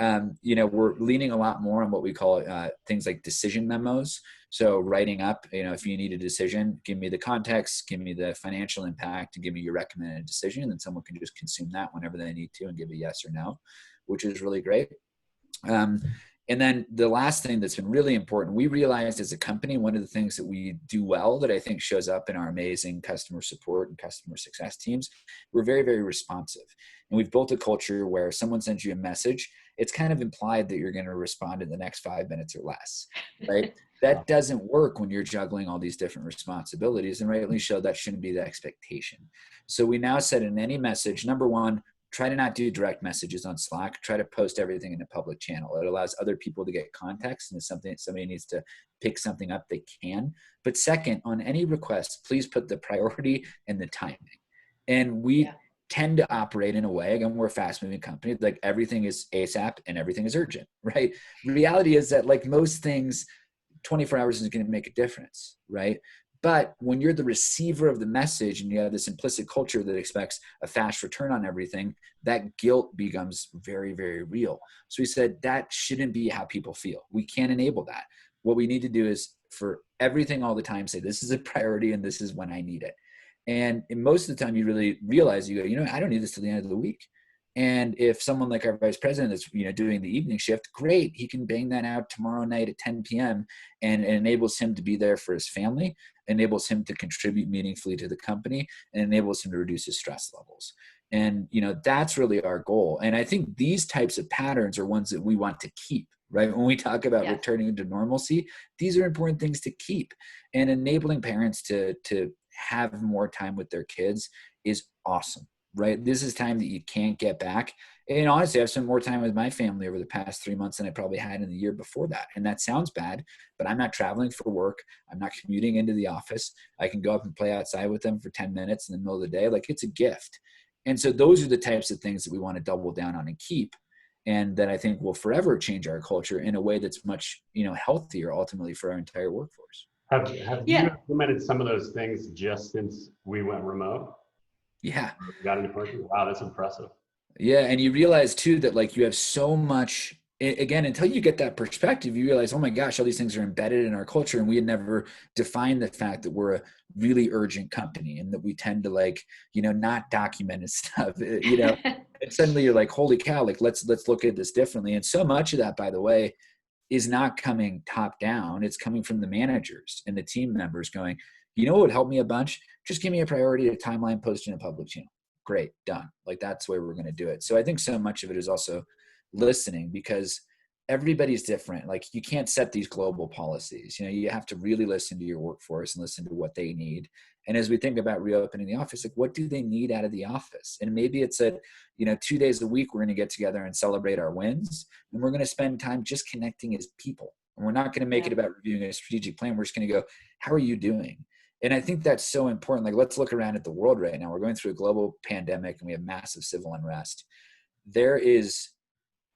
We're leaning a lot more on what we call things like decision memos. So writing up, if you need a decision, give me the context, give me the financial impact, and give me your recommended decision. And then someone can just consume that whenever they need to and give a yes or no, which is really great. And then the last thing that's been really important, we realized as a company, one of the things that we do well that I think shows up in our amazing customer support and customer success teams, we're very, very responsive. And we've built a culture where someone sends you a message, it's kind of implied that you're going to respond in the next 5 minutes or less, right? That doesn't work when you're juggling all these different responsibilities, and rightly so, that shouldn't be the expectation. So we now said in any message, number one, try to not do direct messages on Slack. Try to post everything in a public channel. It allows other people to get context, and if somebody needs to pick something up, they can. But second, on any request, please put the priority and the timing. And we tend to operate in a way, again, we're a fast moving company, like everything is ASAP and everything is urgent, right? Reality is that like most things, 24 hours is going to make a difference, right? But when you're the receiver of the message and you have this implicit culture that expects a fast return on everything, that guilt becomes very, very real. So we said that shouldn't be how people feel. We can't enable that. What we need to do is for everything all the time, say this is a priority and this is when I need it. And most of the time you really realize, you go, I don't need this till the end of the week. And if someone like our vice president is, doing the evening shift, great. He can bang that out tomorrow night at 10 p.m. and it enables him to be there for his family, enables him to contribute meaningfully to the company, and enables him to reduce his stress levels. And, that's really our goal. And I think these types of patterns are ones that we want to keep, right? When we talk about returning to normalcy, these are important things to keep, and enabling parents to have more time with their kids is awesome. Right? This is time that you can't get back. And honestly, I've spent more time with my family over the past 3 months than I probably had in the year before that. And that sounds bad, but I'm not traveling for work. I'm not commuting into the office. I can go up and play outside with them for 10 minutes in the middle of the day. Like, it's a gift. And so those are the types of things that we want to double down on and keep. And that I think will forever change our culture in a way that's much, healthier ultimately for our entire workforce. Have you implemented some of those things just since we went remote? Yeah. Got any questions? Wow, that's impressive. Yeah. And you realize too, that like you have so much, again, until you get that perspective, you realize, oh my gosh, all these things are embedded in our culture. And we had never defined the fact that we're a really urgent company and that we tend to not document stuff, and suddenly you're like, holy cow, like let's look at this differently. And so much of that, by the way, is not coming top down. It's coming from the managers and the team members going, what would help me a bunch? Just give me a priority, a timeline, post in a public channel. Great, done. Like that's the way we're going to do it. So I think so much of it is also listening, because everybody's different. Like you can't set these global policies. You have to really listen to your workforce and listen to what they need. And as we think about reopening the office, like what do they need out of the office? And maybe it's 2 days a week, we're going to get together and celebrate our wins. And we're going to spend time just connecting as people. And we're not going to make it about reviewing a strategic plan. We're just going to go, how are you doing? And I think that's so important. Like, let's look around at the world right now. We're going through a global pandemic and we have massive civil unrest. There is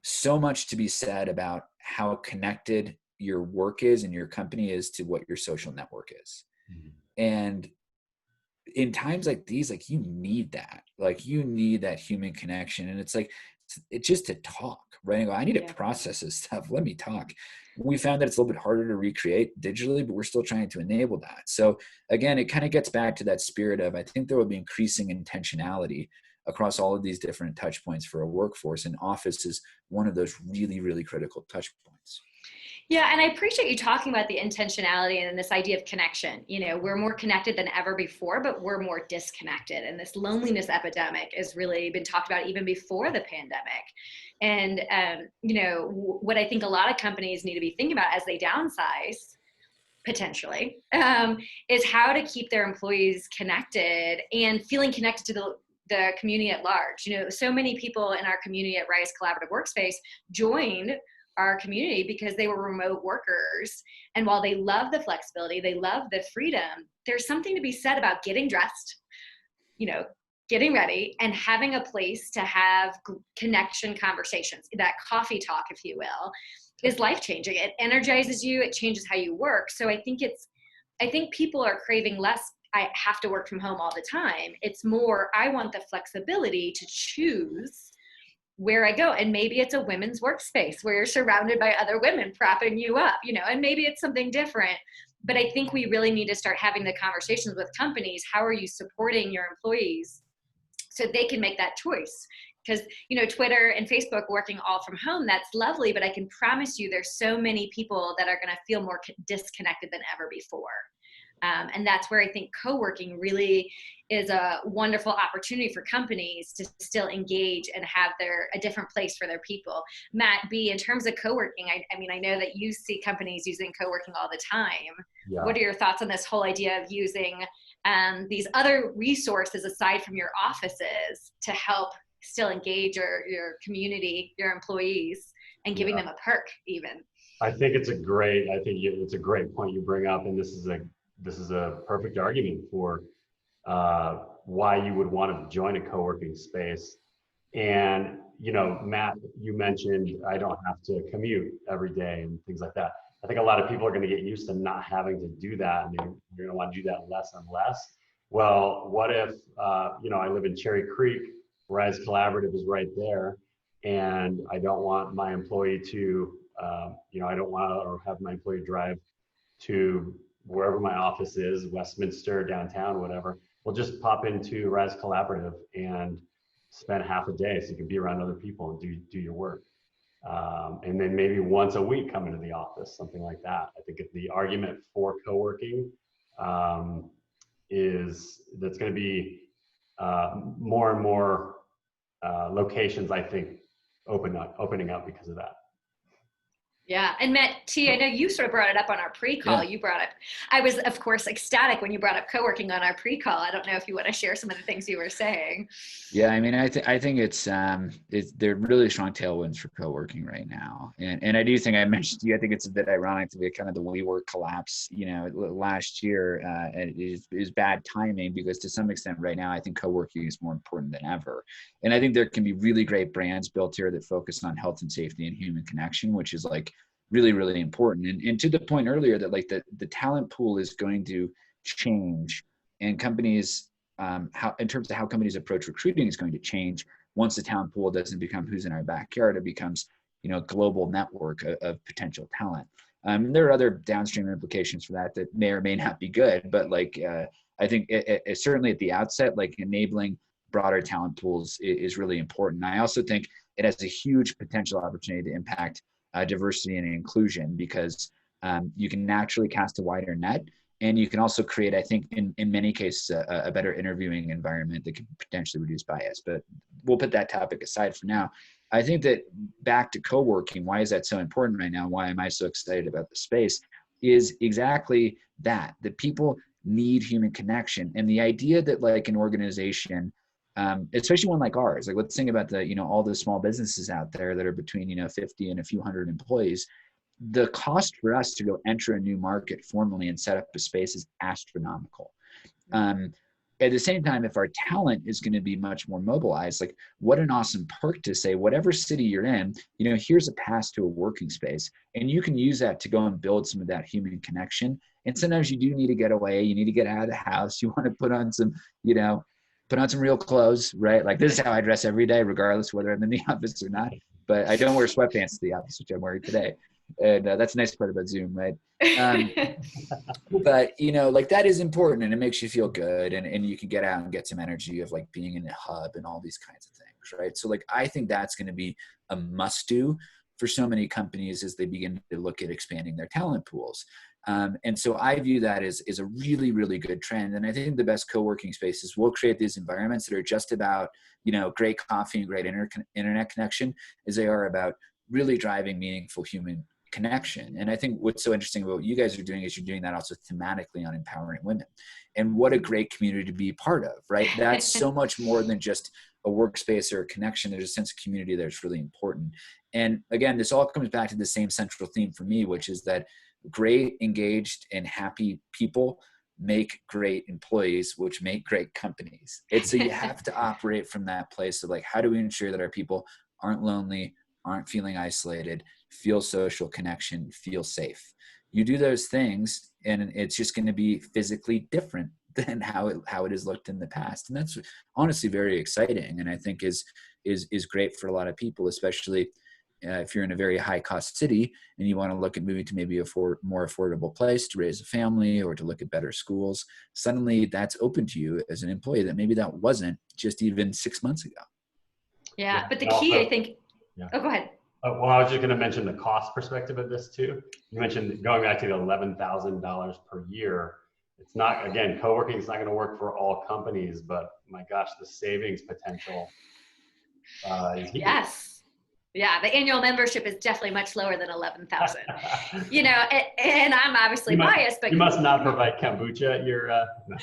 so much to be said about how connected your work is and your company is to what your social network is. Mm-hmm. And in times like these, like you need that, like you need that human connection. And it's like, it's just to talk, right? And go, I need to process this stuff. Let me talk. We found that it's a little bit harder to recreate digitally, but we're still trying to enable that. So again, it kind of gets back to that spirit of, I think there will be increasing intentionality across all of these different touch points for a workforce, and office is one of those really, really critical touch points. Yeah, and I appreciate you talking about the intentionality and this idea of connection. You know, we're more connected than ever before, but we're more disconnected. And this loneliness epidemic has really been talked about even before the pandemic. And, you know, what I think a lot of companies need to be thinking about as they downsize, potentially, is how to keep their employees connected and feeling connected to the community at large. You know, so many people in our community at Rise Collaborative Workspace joined our community because they were remote workers. And while they love the flexibility, they love the freedom, there's something to be said about getting dressed, you know, getting ready and having a place to have connection conversations. That coffee talk, if you will, is life-changing. It energizes you, it changes how you work. So I think people are craving less, I have to work from home all the time. It's more, I want the flexibility to choose where I go. And maybe it's a women's workspace where you're surrounded by other women propping you up, you know, and maybe it's something different. But I think we really need to start having the conversations with companies. How are you supporting your employees so they can make that choice? Because, you know, Twitter and Facebook working all from home, that's lovely, but I can promise you there's so many people that are going to feel more disconnected than ever before. And that's where I think co-working really is a wonderful opportunity for companies to still engage and have a different place for their people. Matt B, in terms of co-working, I mean, I know that you see companies using co-working all the time. Yeah. What are your thoughts on this whole idea of using these other resources aside from your offices to help still engage your community, your employees, and giving them a perk even? I think it's a great point you bring up, and this is a perfect argument for why you would want to join a co-working space. And, you know, Matt, you mentioned I don't have to commute every day and things like that. I think a lot of people are going to get used to not having to do that, and you're going to want to do that less and less. Well, what if, you know, I live in Cherry Creek, Rise Collaborative is right there, and I don't want my employee to, you know, I don't want to have my employee drive to wherever my office is, Westminster, downtown, whatever. We'll just pop into Rise Collaborative and spend half a day so you can be around other people and do your work. And then maybe once a week come into the office, something like that. I think the argument for co-working is that's going to be more and more locations, I think, opening up because of that. Yeah. And Matt T, I know you sort of brought it up on our pre-call. Yeah. You brought up, I was of course ecstatic when you brought up co-working on our pre-call. I don't know if you want to share some of the things you were saying. Yeah. I mean, I think it's they're really strong tailwinds for co-working right now. And I do think I mentioned to you, I think it's a bit ironic to be kind of the WeWork collapse, you know, last year, and it is bad timing because to some extent right now, I think co-working is more important than ever. And I think there can be really great brands built here that focus on health and safety and human connection, which is like really, really important. And to the point earlier that like the talent pool is going to change, and companies, how in terms of how companies approach recruiting is going to change once the talent pool doesn't become who's in our backyard, it becomes, you know, a global network of potential talent. There are other downstream implications for that may or may not be good, but like I think it certainly at the outset, like enabling broader talent pools is really important. I also think it has a huge potential opportunity to impact diversity and inclusion because you can naturally cast a wider net, and you can also create, I think, in many cases, a better interviewing environment that could potentially reduce bias. But we'll put that topic aside for now. I think that back to co-working, why is that so important right now? Why am I so excited about the space? Is exactly that people need human connection. And the idea that like an organization, especially one like ours, like let's think about the, you know, all the small businesses out there that are between, you know, 50 and a few hundred employees. The cost for us to go enter a new market formally and set up a space is astronomical. at the same time, if our talent is going to be much more mobilized, like what an awesome perk to say, whatever city you're in, you know, here's a pass to a working space. And you can use that to go and build some of that human connection. And sometimes you do need to get away. You need to get out of the house. You want to put on some, you know, put on some real clothes, right? Like this is how I dress every day, regardless whether I'm in the office or not. But I don't wear sweatpants to the office, which I'm wearing today. And that's the nice part about Zoom, right? But, you know, like that is important and it makes you feel good and you can get out and get some energy of like being in a hub and all these kinds of things, right? So like, I think that's going to be a must do for so many companies as they begin to look at expanding their talent pools. And so I view that as a really, really good trend. And I think the best co-working spaces will create these environments that are just about, you know, great coffee and great internet connection as they are about really driving meaningful human connection. And I think what's so interesting about what you guys are doing is you're doing that also thematically on empowering women. And what a great community to be a part of, right? That's so much more than just a workspace or a connection. There's a sense of community that's really important. And again, this all comes back to the same central theme for me, which is that great, engaged, and happy people make great employees, which make great companies. It's so you have to operate from that place of like, how do we ensure that our people aren't lonely, aren't feeling isolated, feel social connection, feel safe. You do those things and it's just going to be physically different than how it has looked in the past. And that's honestly very exciting. And I think is great for a lot of people, especially if you're in a very high cost city and you want to look at moving to maybe a more affordable place to raise a family or to look at better schools. Suddenly that's open to you as an employee that maybe that wasn't just even 6 months ago. Yeah. But the key, I think, oh, go ahead. Well, I was just going to mention the cost perspective of this too. You mentioned going back to the $11,000 per year. It's not, again, co-working is not going to work for all companies, but my gosh, the savings potential is huge. Yes. Yeah, the annual membership is definitely much lower than 11,000. You know, and I'm obviously biased, but you must not provide kombucha at your. No.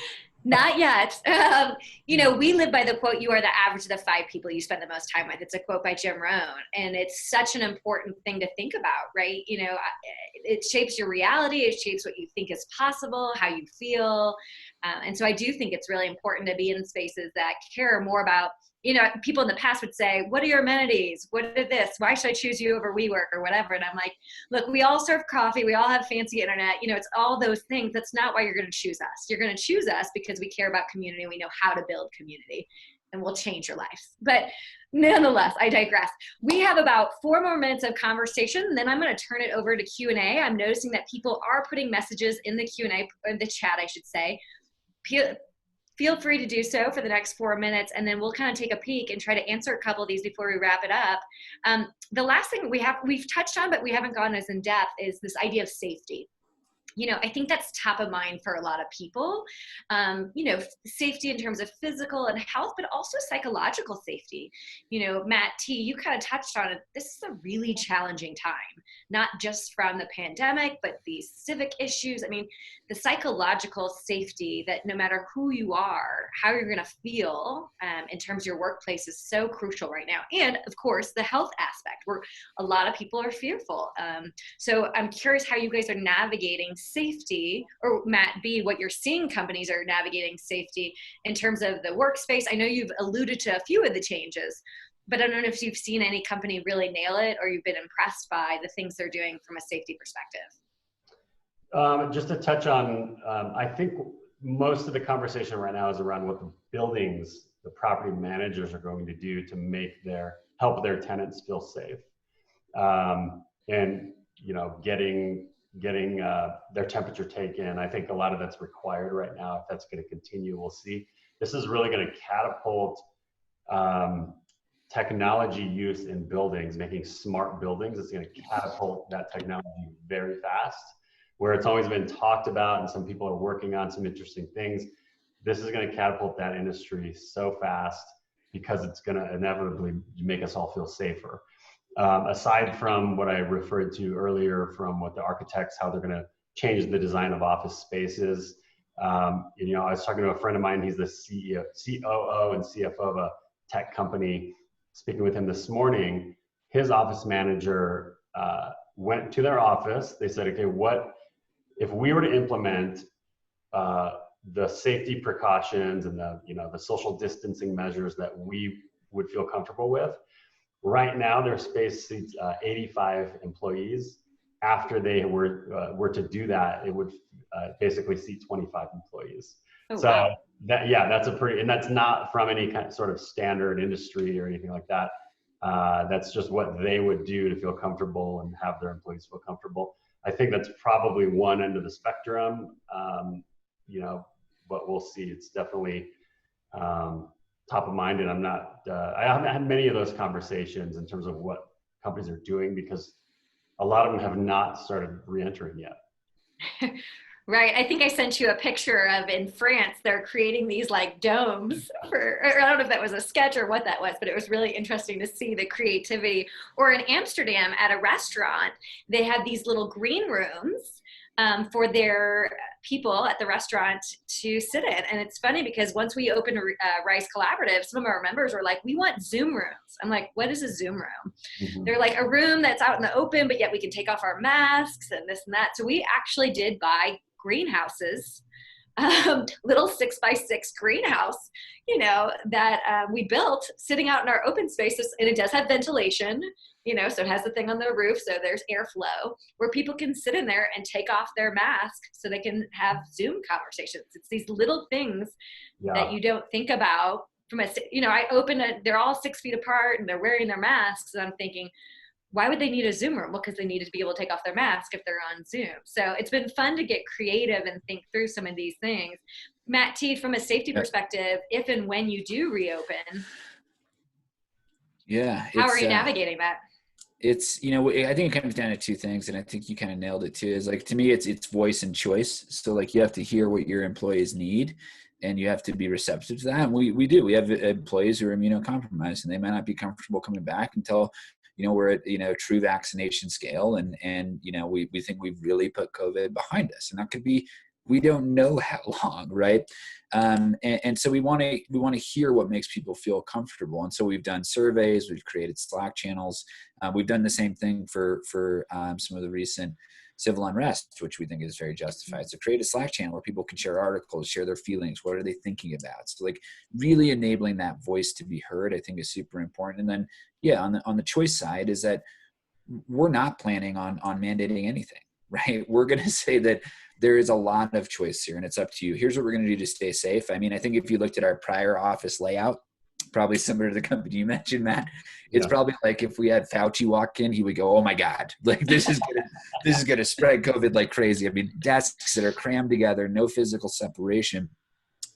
Not yet. You know, we live by the quote, you are the average of the 5 people you spend the most time with. It's a quote by Jim Rohn. And it's such an important thing to think about, right? You know, it shapes your reality. It shapes what you think is possible, how you feel. And so I do think it's really important to be in spaces that care more about, you know, people in the past would say, what are your amenities? What are this? Why should I choose you over WeWork or whatever? And I'm like, look, we all serve coffee. We all have fancy internet. You know, it's all those things. That's not why you're going to choose us. You're going to choose us because we care about community. We know how to build community and we'll change your life. But nonetheless, I digress. We have about 4 more minutes of conversation, and then I'm going to turn it over to Q&A. I'm noticing that people are putting messages in the Q&A, in the chat, I should say. Feel free to do so for the next 4 minutes, and then we'll kind of take a peek and try to answer a couple of these before we wrap it up. The last thing we've touched on, but we haven't gone as in depth, is this idea of safety. You know, I think that's top of mind for a lot of people. You know, safety in terms of physical and health, but also psychological safety. You know, Matt T, you kind of touched on it. This is a really challenging time, not just from the pandemic, but these civic issues. I mean, the psychological safety that no matter who you are, how you're going to feel in terms of your workplace is so crucial right now. And of course, the health aspect where a lot of people are fearful. So I'm curious how you guys are navigating safety, or Matt B, what you're seeing companies are navigating safety in terms of the workspace. I know you've alluded to a few of the changes, but I don't know if you've seen any company really nail it or you've been impressed by the things they're doing from a safety perspective. Just to touch on, I think most of the conversation right now is around what the buildings, the property managers are going to do to help their tenants feel safe. And, you know, getting their temperature taken. I think a lot of that's required right now. If that's going to continue, we'll see. This is really going to catapult technology use in buildings, making smart buildings. It's going to catapult that technology very fast. Where it's always been talked about and some people are working on some interesting things, this is going to catapult that industry so fast because it's going to inevitably make us all feel safer. Aside from what I referred to earlier from what the architects, how they're going to change the design of office spaces. You know, I was talking to a friend of mine, he's the COO and CFO of a tech company. Speaking with him this morning, his office manager went to their office. They said, okay, what if we were to implement the safety precautions and the, the social distancing measures that we would feel comfortable with. Right now, their space seats 85 employees. After they were to do that, it would basically seat 25 employees. Oh, So wow. that's a pretty, and that's not from any kind of sort of standard industry or anything like that. That's just what they would do to feel comfortable and have their employees feel comfortable. I think that's probably one end of the spectrum, but we'll see. It's definitely top of mind, and I haven't had many of those conversations in terms of what companies are doing, because a lot of them have not started re-entering yet. Right. I think I sent you a picture of in France, they're creating these like domes for, or I don't know if that was a sketch or what that was, but it was really interesting to see the creativity. Or in Amsterdam at a restaurant, they had these little green rooms for their people at the restaurant to sit in. And it's funny because once we opened Rice Collaborative, some of our members were like, we want Zoom rooms. I'm like, what is a Zoom room? Mm-hmm. They're like a room that's out in the open, but yet we can take off our masks and this and that. So we actually did buy greenhouses, little 6x6 greenhouse, that we built sitting out in our open spaces. And it does have ventilation, so it has the thing on the roof. So there's airflow where people can sit in there and take off their mask so they can have Zoom conversations. It's these little things that you don't think about from I open it, they're all 6 feet apart and they're wearing their masks. And I'm thinking, why would they need a Zoom room? Well, because they needed to be able to take off their mask if they're on Zoom. So it's been fun to get creative and think through some of these things. Matt T, from a safety perspective, if and when you do reopen, how are you navigating that? It's, I think it comes down to two things, and I think you kind of nailed it too. Is like, to me, it's voice and choice. So like, you have to hear what your employees need, and you have to be receptive to that. And we do. We have employees who are immunocompromised, and they might not be comfortable coming back until we're at, true vaccination scale. And we think we've really put COVID behind us, and that could be, we don't know how long. Right. And so we want to hear what makes people feel comfortable. And so we've done surveys, we've created Slack channels. We've done the same thing for some of the recent civil unrest, which we think is very justified. So create a Slack channel where people can share articles, share their feelings. What are they thinking about? So like, really enabling that voice to be heard, I think, is super important. And then, on the choice side is that we're not planning on mandating anything, right? We're going to say that there is a lot of choice here, and it's up to you. Here's what we're going to do to stay safe. I mean, I think if you looked at our prior office layout, probably similar to the company you mentioned, Matt, it's probably like if we had Fauci walk in, he would go, "Oh my God, like this is gonna spread COVID like crazy." I mean, desks that are crammed together, no physical separation.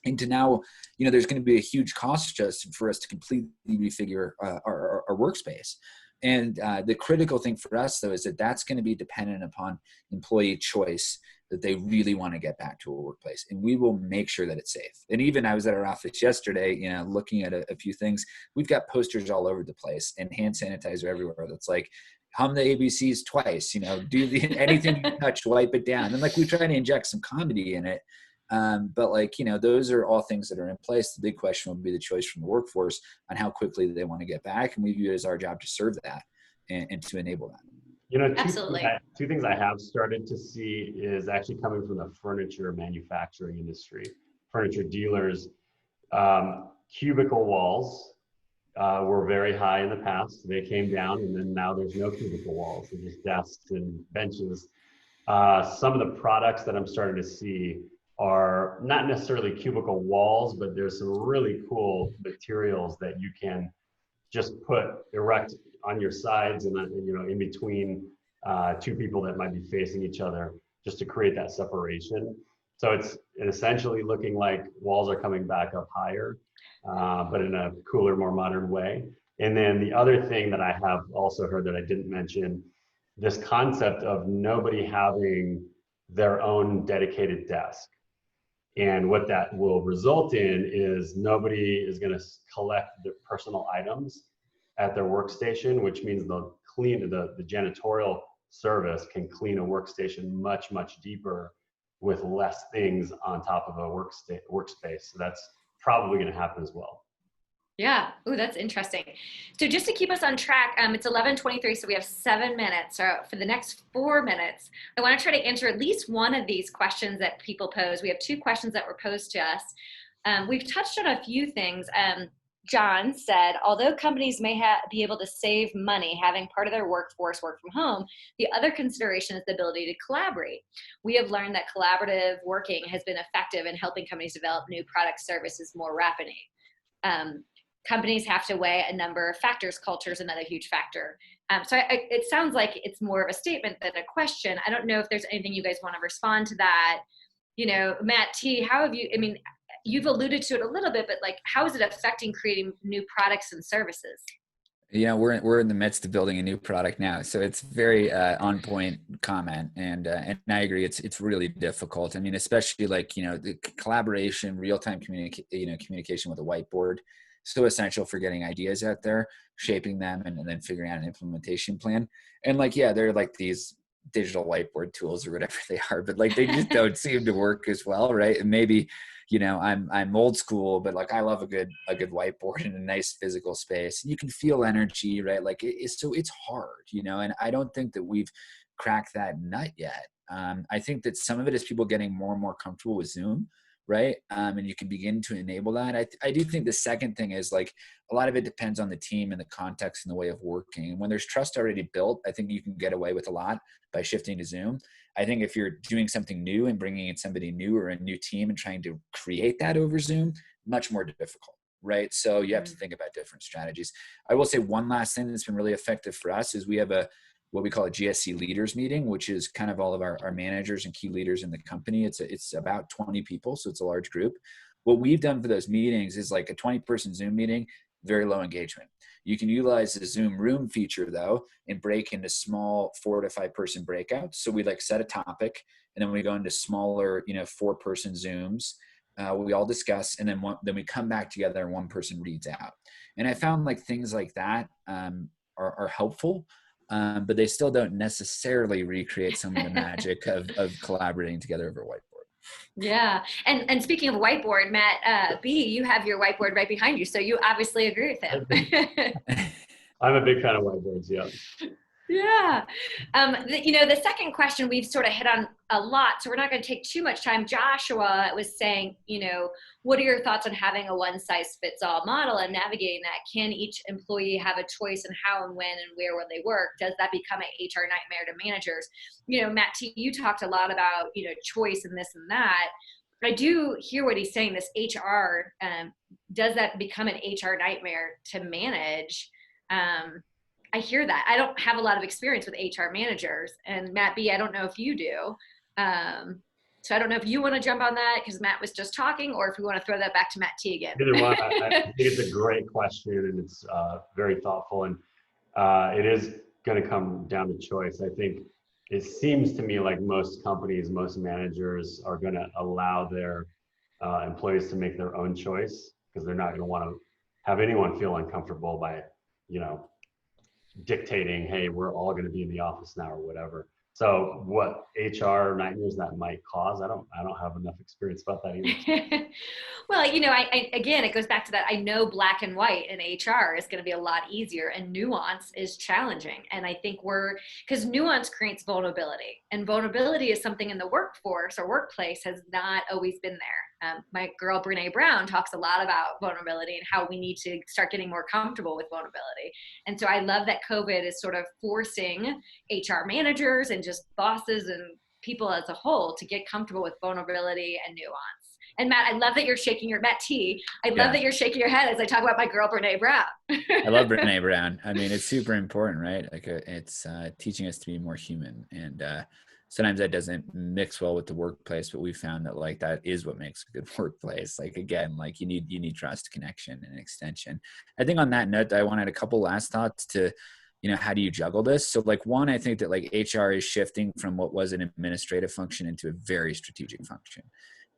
Into now, there's going to be a huge cost adjustment for us to completely refigure our workspace. And the critical thing for us, though, is that that's going to be dependent upon employee choice, that they really want to get back to a workplace, and we will make sure that it's safe. And even I was at our office yesterday, looking at a few things. We've got posters all over the place and hand sanitizer everywhere. That's like, hum the ABCs twice, do anything you touch, wipe it down. And like, we try to inject some comedy in it. But like, those are all things that are in place. The big question will be the choice from the workforce on how quickly they want to get back. And we view it as our job to serve that and to enable that. Absolutely. Two things I have started to see is actually coming from the furniture manufacturing industry, furniture dealers. Cubicle walls were very high in the past. They came down, and then now there's no cubicle walls. There's just desks and benches. Some of the products that I'm starting to see are not necessarily cubicle walls, but there's some really cool materials that you can just erect on your sides and in between two people that might be facing each other, just to create that separation. So it's essentially looking like walls are coming back up higher, but in a cooler, more modern way. And then the other thing that I have also heard that I didn't mention, this concept of nobody having their own dedicated desk. And what that will result in is nobody is going to collect their personal items at their workstation, which means the janitorial service can clean a workstation much, much deeper with less things on top of a workspace. So that's probably going to happen as well. Yeah. Oh, that's interesting. So just to keep us on track, it's 11:23, so we have 7 minutes. So for the next 4 minutes, I want to try to answer at least one of these questions that people pose. We have two questions that were posed to us. We've touched on a few things. John said, although companies may be able to save money having part of their workforce work from home, the other consideration is the ability to collaborate. We have learned that collaborative working has been effective in helping companies develop new product services more rapidly. Um, Companies have to weigh a number of factors. Culture is another huge factor. It sounds like it's more of a statement than a question. I don't know if there's anything you guys want to respond to that. Matt T, how have you, I mean, you've alluded to it a little bit, but like, how is it affecting creating new products and services? We're in the midst of building a new product now, so it's very on point comment, and I agree. It's really difficult. I mean, especially like the collaboration, real time communication with a whiteboard, so essential for getting ideas out there, shaping them, and then figuring out an implementation plan. And like they're like these digital whiteboard tools or whatever they are, but like they just don't seem to work as well, right? And maybe I'm old school, but like I love a good whiteboard in a nice physical space. You can feel energy, right? Like it's hard, and I don't think that we've cracked that nut yet. I think that some of it is people getting more and more comfortable with Zoom, right? And you can begin to enable that. I do think the second thing is like a lot of it depends on the team and the context and the way of working. And when there's trust already built, I think you can get away with a lot by shifting to Zoom. I think if you're doing something new and bringing in somebody new or a new team and trying to create that over Zoom, much more difficult, right? So you have to think about different strategies. I will say one last thing that's been really effective for us is we have what we call a GSC leaders meeting, which is kind of all of our managers and key leaders in the company. It's about 20 people, so it's a large group. What we've done for those meetings is like a 20-person Zoom meeting, very low engagement. You can utilize the Zoom room feature though and break into small 4 to 5 person breakouts. So we like set a topic and then we go into smaller, 4-person Zooms. We all discuss and then we come back together and one person reads out. And I found like things like that are helpful, but they still don't necessarily recreate some of the magic of collaborating together over a whiteboard. Yeah. And speaking of whiteboard, Matt B, you have your whiteboard right behind you. So you obviously agree with him. I'm a big fan of whiteboards. Yeah. Yeah. The second question we've sort of hit on a lot, so we're not going to take too much time. Joshua was saying, what are your thoughts on having a one-size-fits-all model and navigating that? Can each employee have a choice in how and when and where will they work? Does that become an HR nightmare to managers? Matt T, you talked a lot about, choice and this and that. I do hear what he's saying, this HR, does that become an HR nightmare to manage? I hear that. I don't have a lot of experience with HR managers, and Matt B, I don't know if you do. So I don't know if you want to jump on that because Matt was just talking, or if we want to throw that back to Matt T again. Either one. I think it's a great question and it's very thoughtful, and it is going to come down to choice. I think it seems to me like most companies, most managers are going to allow their employees to make their own choice because they're not going to want to have anyone feel uncomfortable by, dictating, hey, we're all going to be in the office now or whatever. So what HR nightmares that might cause, I don't have enough experience about that either. Well, I again, it goes back to that. I know black and white in HR is going to be a lot easier, and nuance is challenging. And I think because nuance creates vulnerability, and vulnerability is something in the workforce or workplace has not always been there. My girl Brene Brown talks a lot about vulnerability and how we need to start getting more comfortable with vulnerability. And so I love that COVID is sort of forcing HR managers and just bosses and people as a whole to get comfortable with vulnerability and nuance. And Matt, I love that you're shaking Matt T, I love that you're shaking your head as I talk about my girl, Brene Brown. I love Brene Brown. I mean, it's super important, right? Like it's teaching us to be more human. And sometimes that doesn't mix well with the workplace, but we found that like, that is what makes a good workplace. Like, again, like you need trust, connection, and extension. I think on that note, I wanted a couple last thoughts to, how do you juggle this? So like one, I think that like HR is shifting from what was an administrative function into a very strategic function.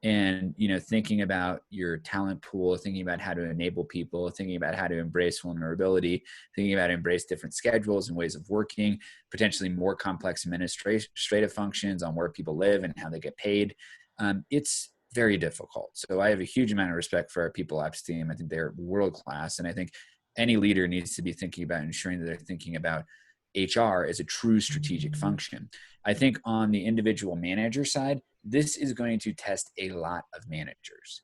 And, thinking about your talent pool, thinking about how to enable people, thinking about how to embrace vulnerability, thinking about embrace different schedules and ways of working, potentially more complex administrative functions on where people live and how they get paid. It's very difficult. So I have a huge amount of respect for our people ops team. I think they're world class. And I think any leader needs to be thinking about ensuring that they're thinking about HR as a true strategic function. I think on the individual manager side, this is going to test a lot of managers.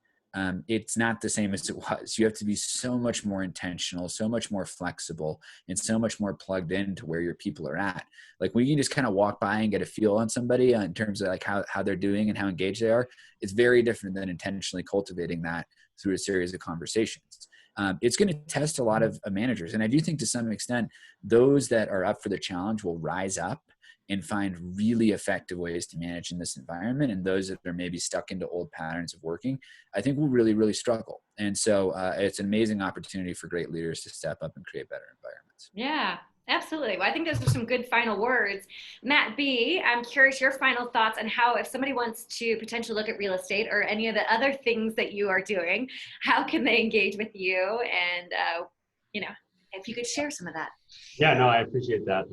It's not the same as it was. You have to be so much more intentional, so much more flexible, and so much more plugged into where your people are at. Like when you just kind of walk by and get a feel on somebody in terms of like how they're doing and how engaged they are, it's very different than intentionally cultivating that through a series of conversations. It's going to test a lot of managers. And I do think to some extent, those that are up for the challenge will rise up and find really effective ways to manage in this environment. And those that are maybe stuck into old patterns of working, I think will really, really struggle. And so it's an amazing opportunity for great leaders to step up and create better environments. Yeah, absolutely. Well, I think those are some good final words. Matt B., I'm curious your final thoughts on how, if somebody wants to potentially look at real estate or any of the other things that you are doing, how can they engage with you? And, if you could share some of that. Yeah, no, I appreciate that.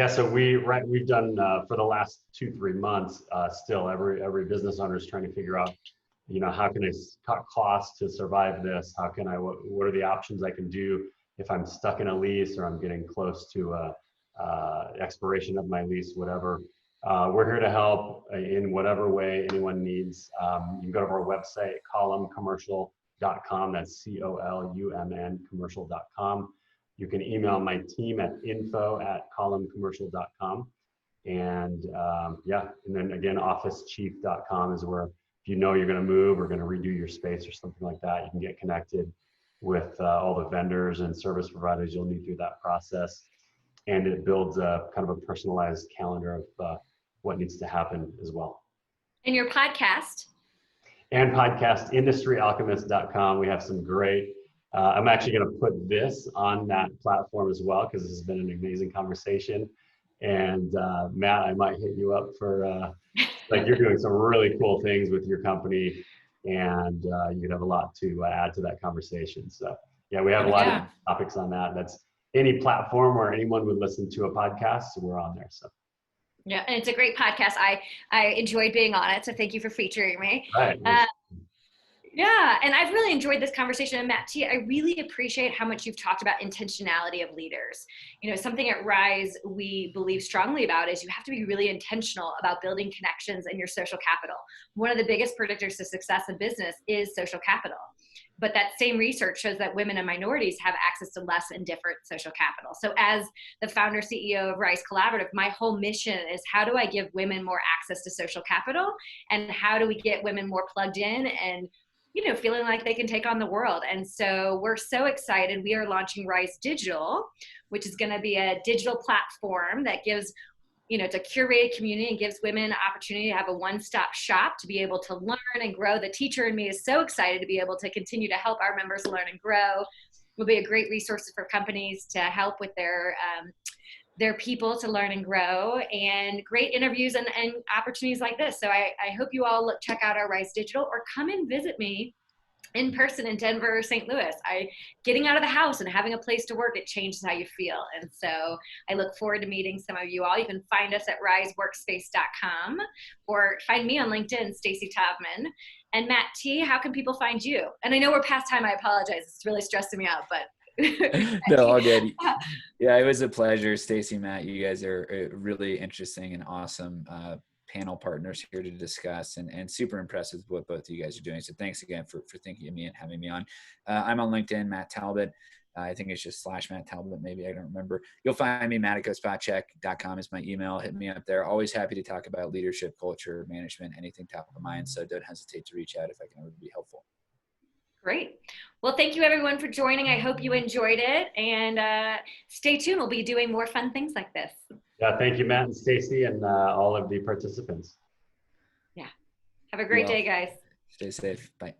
So we've done for the last 2-3 months. Still, every business owner is trying to figure out, how can I cut costs to survive this? How can I? What are the options I can do if I'm stuck in a lease or I'm getting close to expiration of my lease, whatever. We're here to help in whatever way anyone needs. You can go to our website, columncommercial.com. That's COLUMN commercial.com. You can email my team at info@columncommercial.com. And and then again, officechief.com is where if you know you're going to move or going to redo your space or something like that, you can get connected with all the vendors and service providers you'll need through that process. And it builds a kind of a personalized calendar of what needs to happen as well. And your podcast? And podcast, industryalchemist.com. We have some great, I'm actually going to put this on that platform as well, because this has been an amazing conversation. And Matt, I might hit you up for, you're doing some really cool things with your company, and you'd have a lot to add to that conversation. So yeah, we have a lot of topics on that. That's any platform where anyone would listen to a podcast, so we're on there. So yeah, and it's a great podcast. I enjoyed being on it, so thank you for featuring me. Right. Yeah, and I've really enjoyed this conversation. And Matt T., I really appreciate how much you've talked about intentionality of leaders. Something at Rise we believe strongly about is you have to be really intentional about building connections in your social capital. One of the biggest predictors to success in business is social capital. But that same research shows that women and minorities have access to less and different social capital. So as the founder CEO of Rise Collaborative, my whole mission is how do I give women more access to social capital, and how do we get women more plugged in and feeling like they can take on the world. And so we're so excited. We are launching Rise Digital, which is going to be a digital platform that gives, it's a curated community and gives women an opportunity to have a one-stop shop to be able to learn and grow. The teacher in me is so excited to be able to continue to help our members learn and grow. We'll be a great resource for companies to help with their people to learn and grow, and great interviews and opportunities like this. So I hope you all check out our Rise Digital, or come and visit me in person in Denver or St. Louis. Getting out of the house and having a place to work, it changes how you feel. And so I look forward to meeting some of you all. You can find us at riseworkspace.com, or find me on LinkedIn, Stacy Taubman. And Matt T., how can people find you? And I know we're past time. I apologize. It's really stressing me out, but no, all good. Yeah, it was a pleasure. Stacy, Matt, you guys are really interesting and awesome panel partners here to discuss, and super impressed with what both of you guys are doing. So thanks again for thinking of me and having me on. I'm on LinkedIn, Matt Talbot. I think it's just /Matt Talbot, maybe, I don't remember. You'll find me, Matt at GoSpotCheck.com is my email. Hit me up there. Always happy to talk about leadership, culture, management, anything top of mind. So don't hesitate to reach out if I can ever be helpful. Great. Well, thank you everyone for joining. I hope you enjoyed it, and stay tuned. We'll be doing more fun things like this. Yeah, thank you, Matt and Stacy, and all of the participants. Yeah. Have a great day, guys. Stay safe. Bye.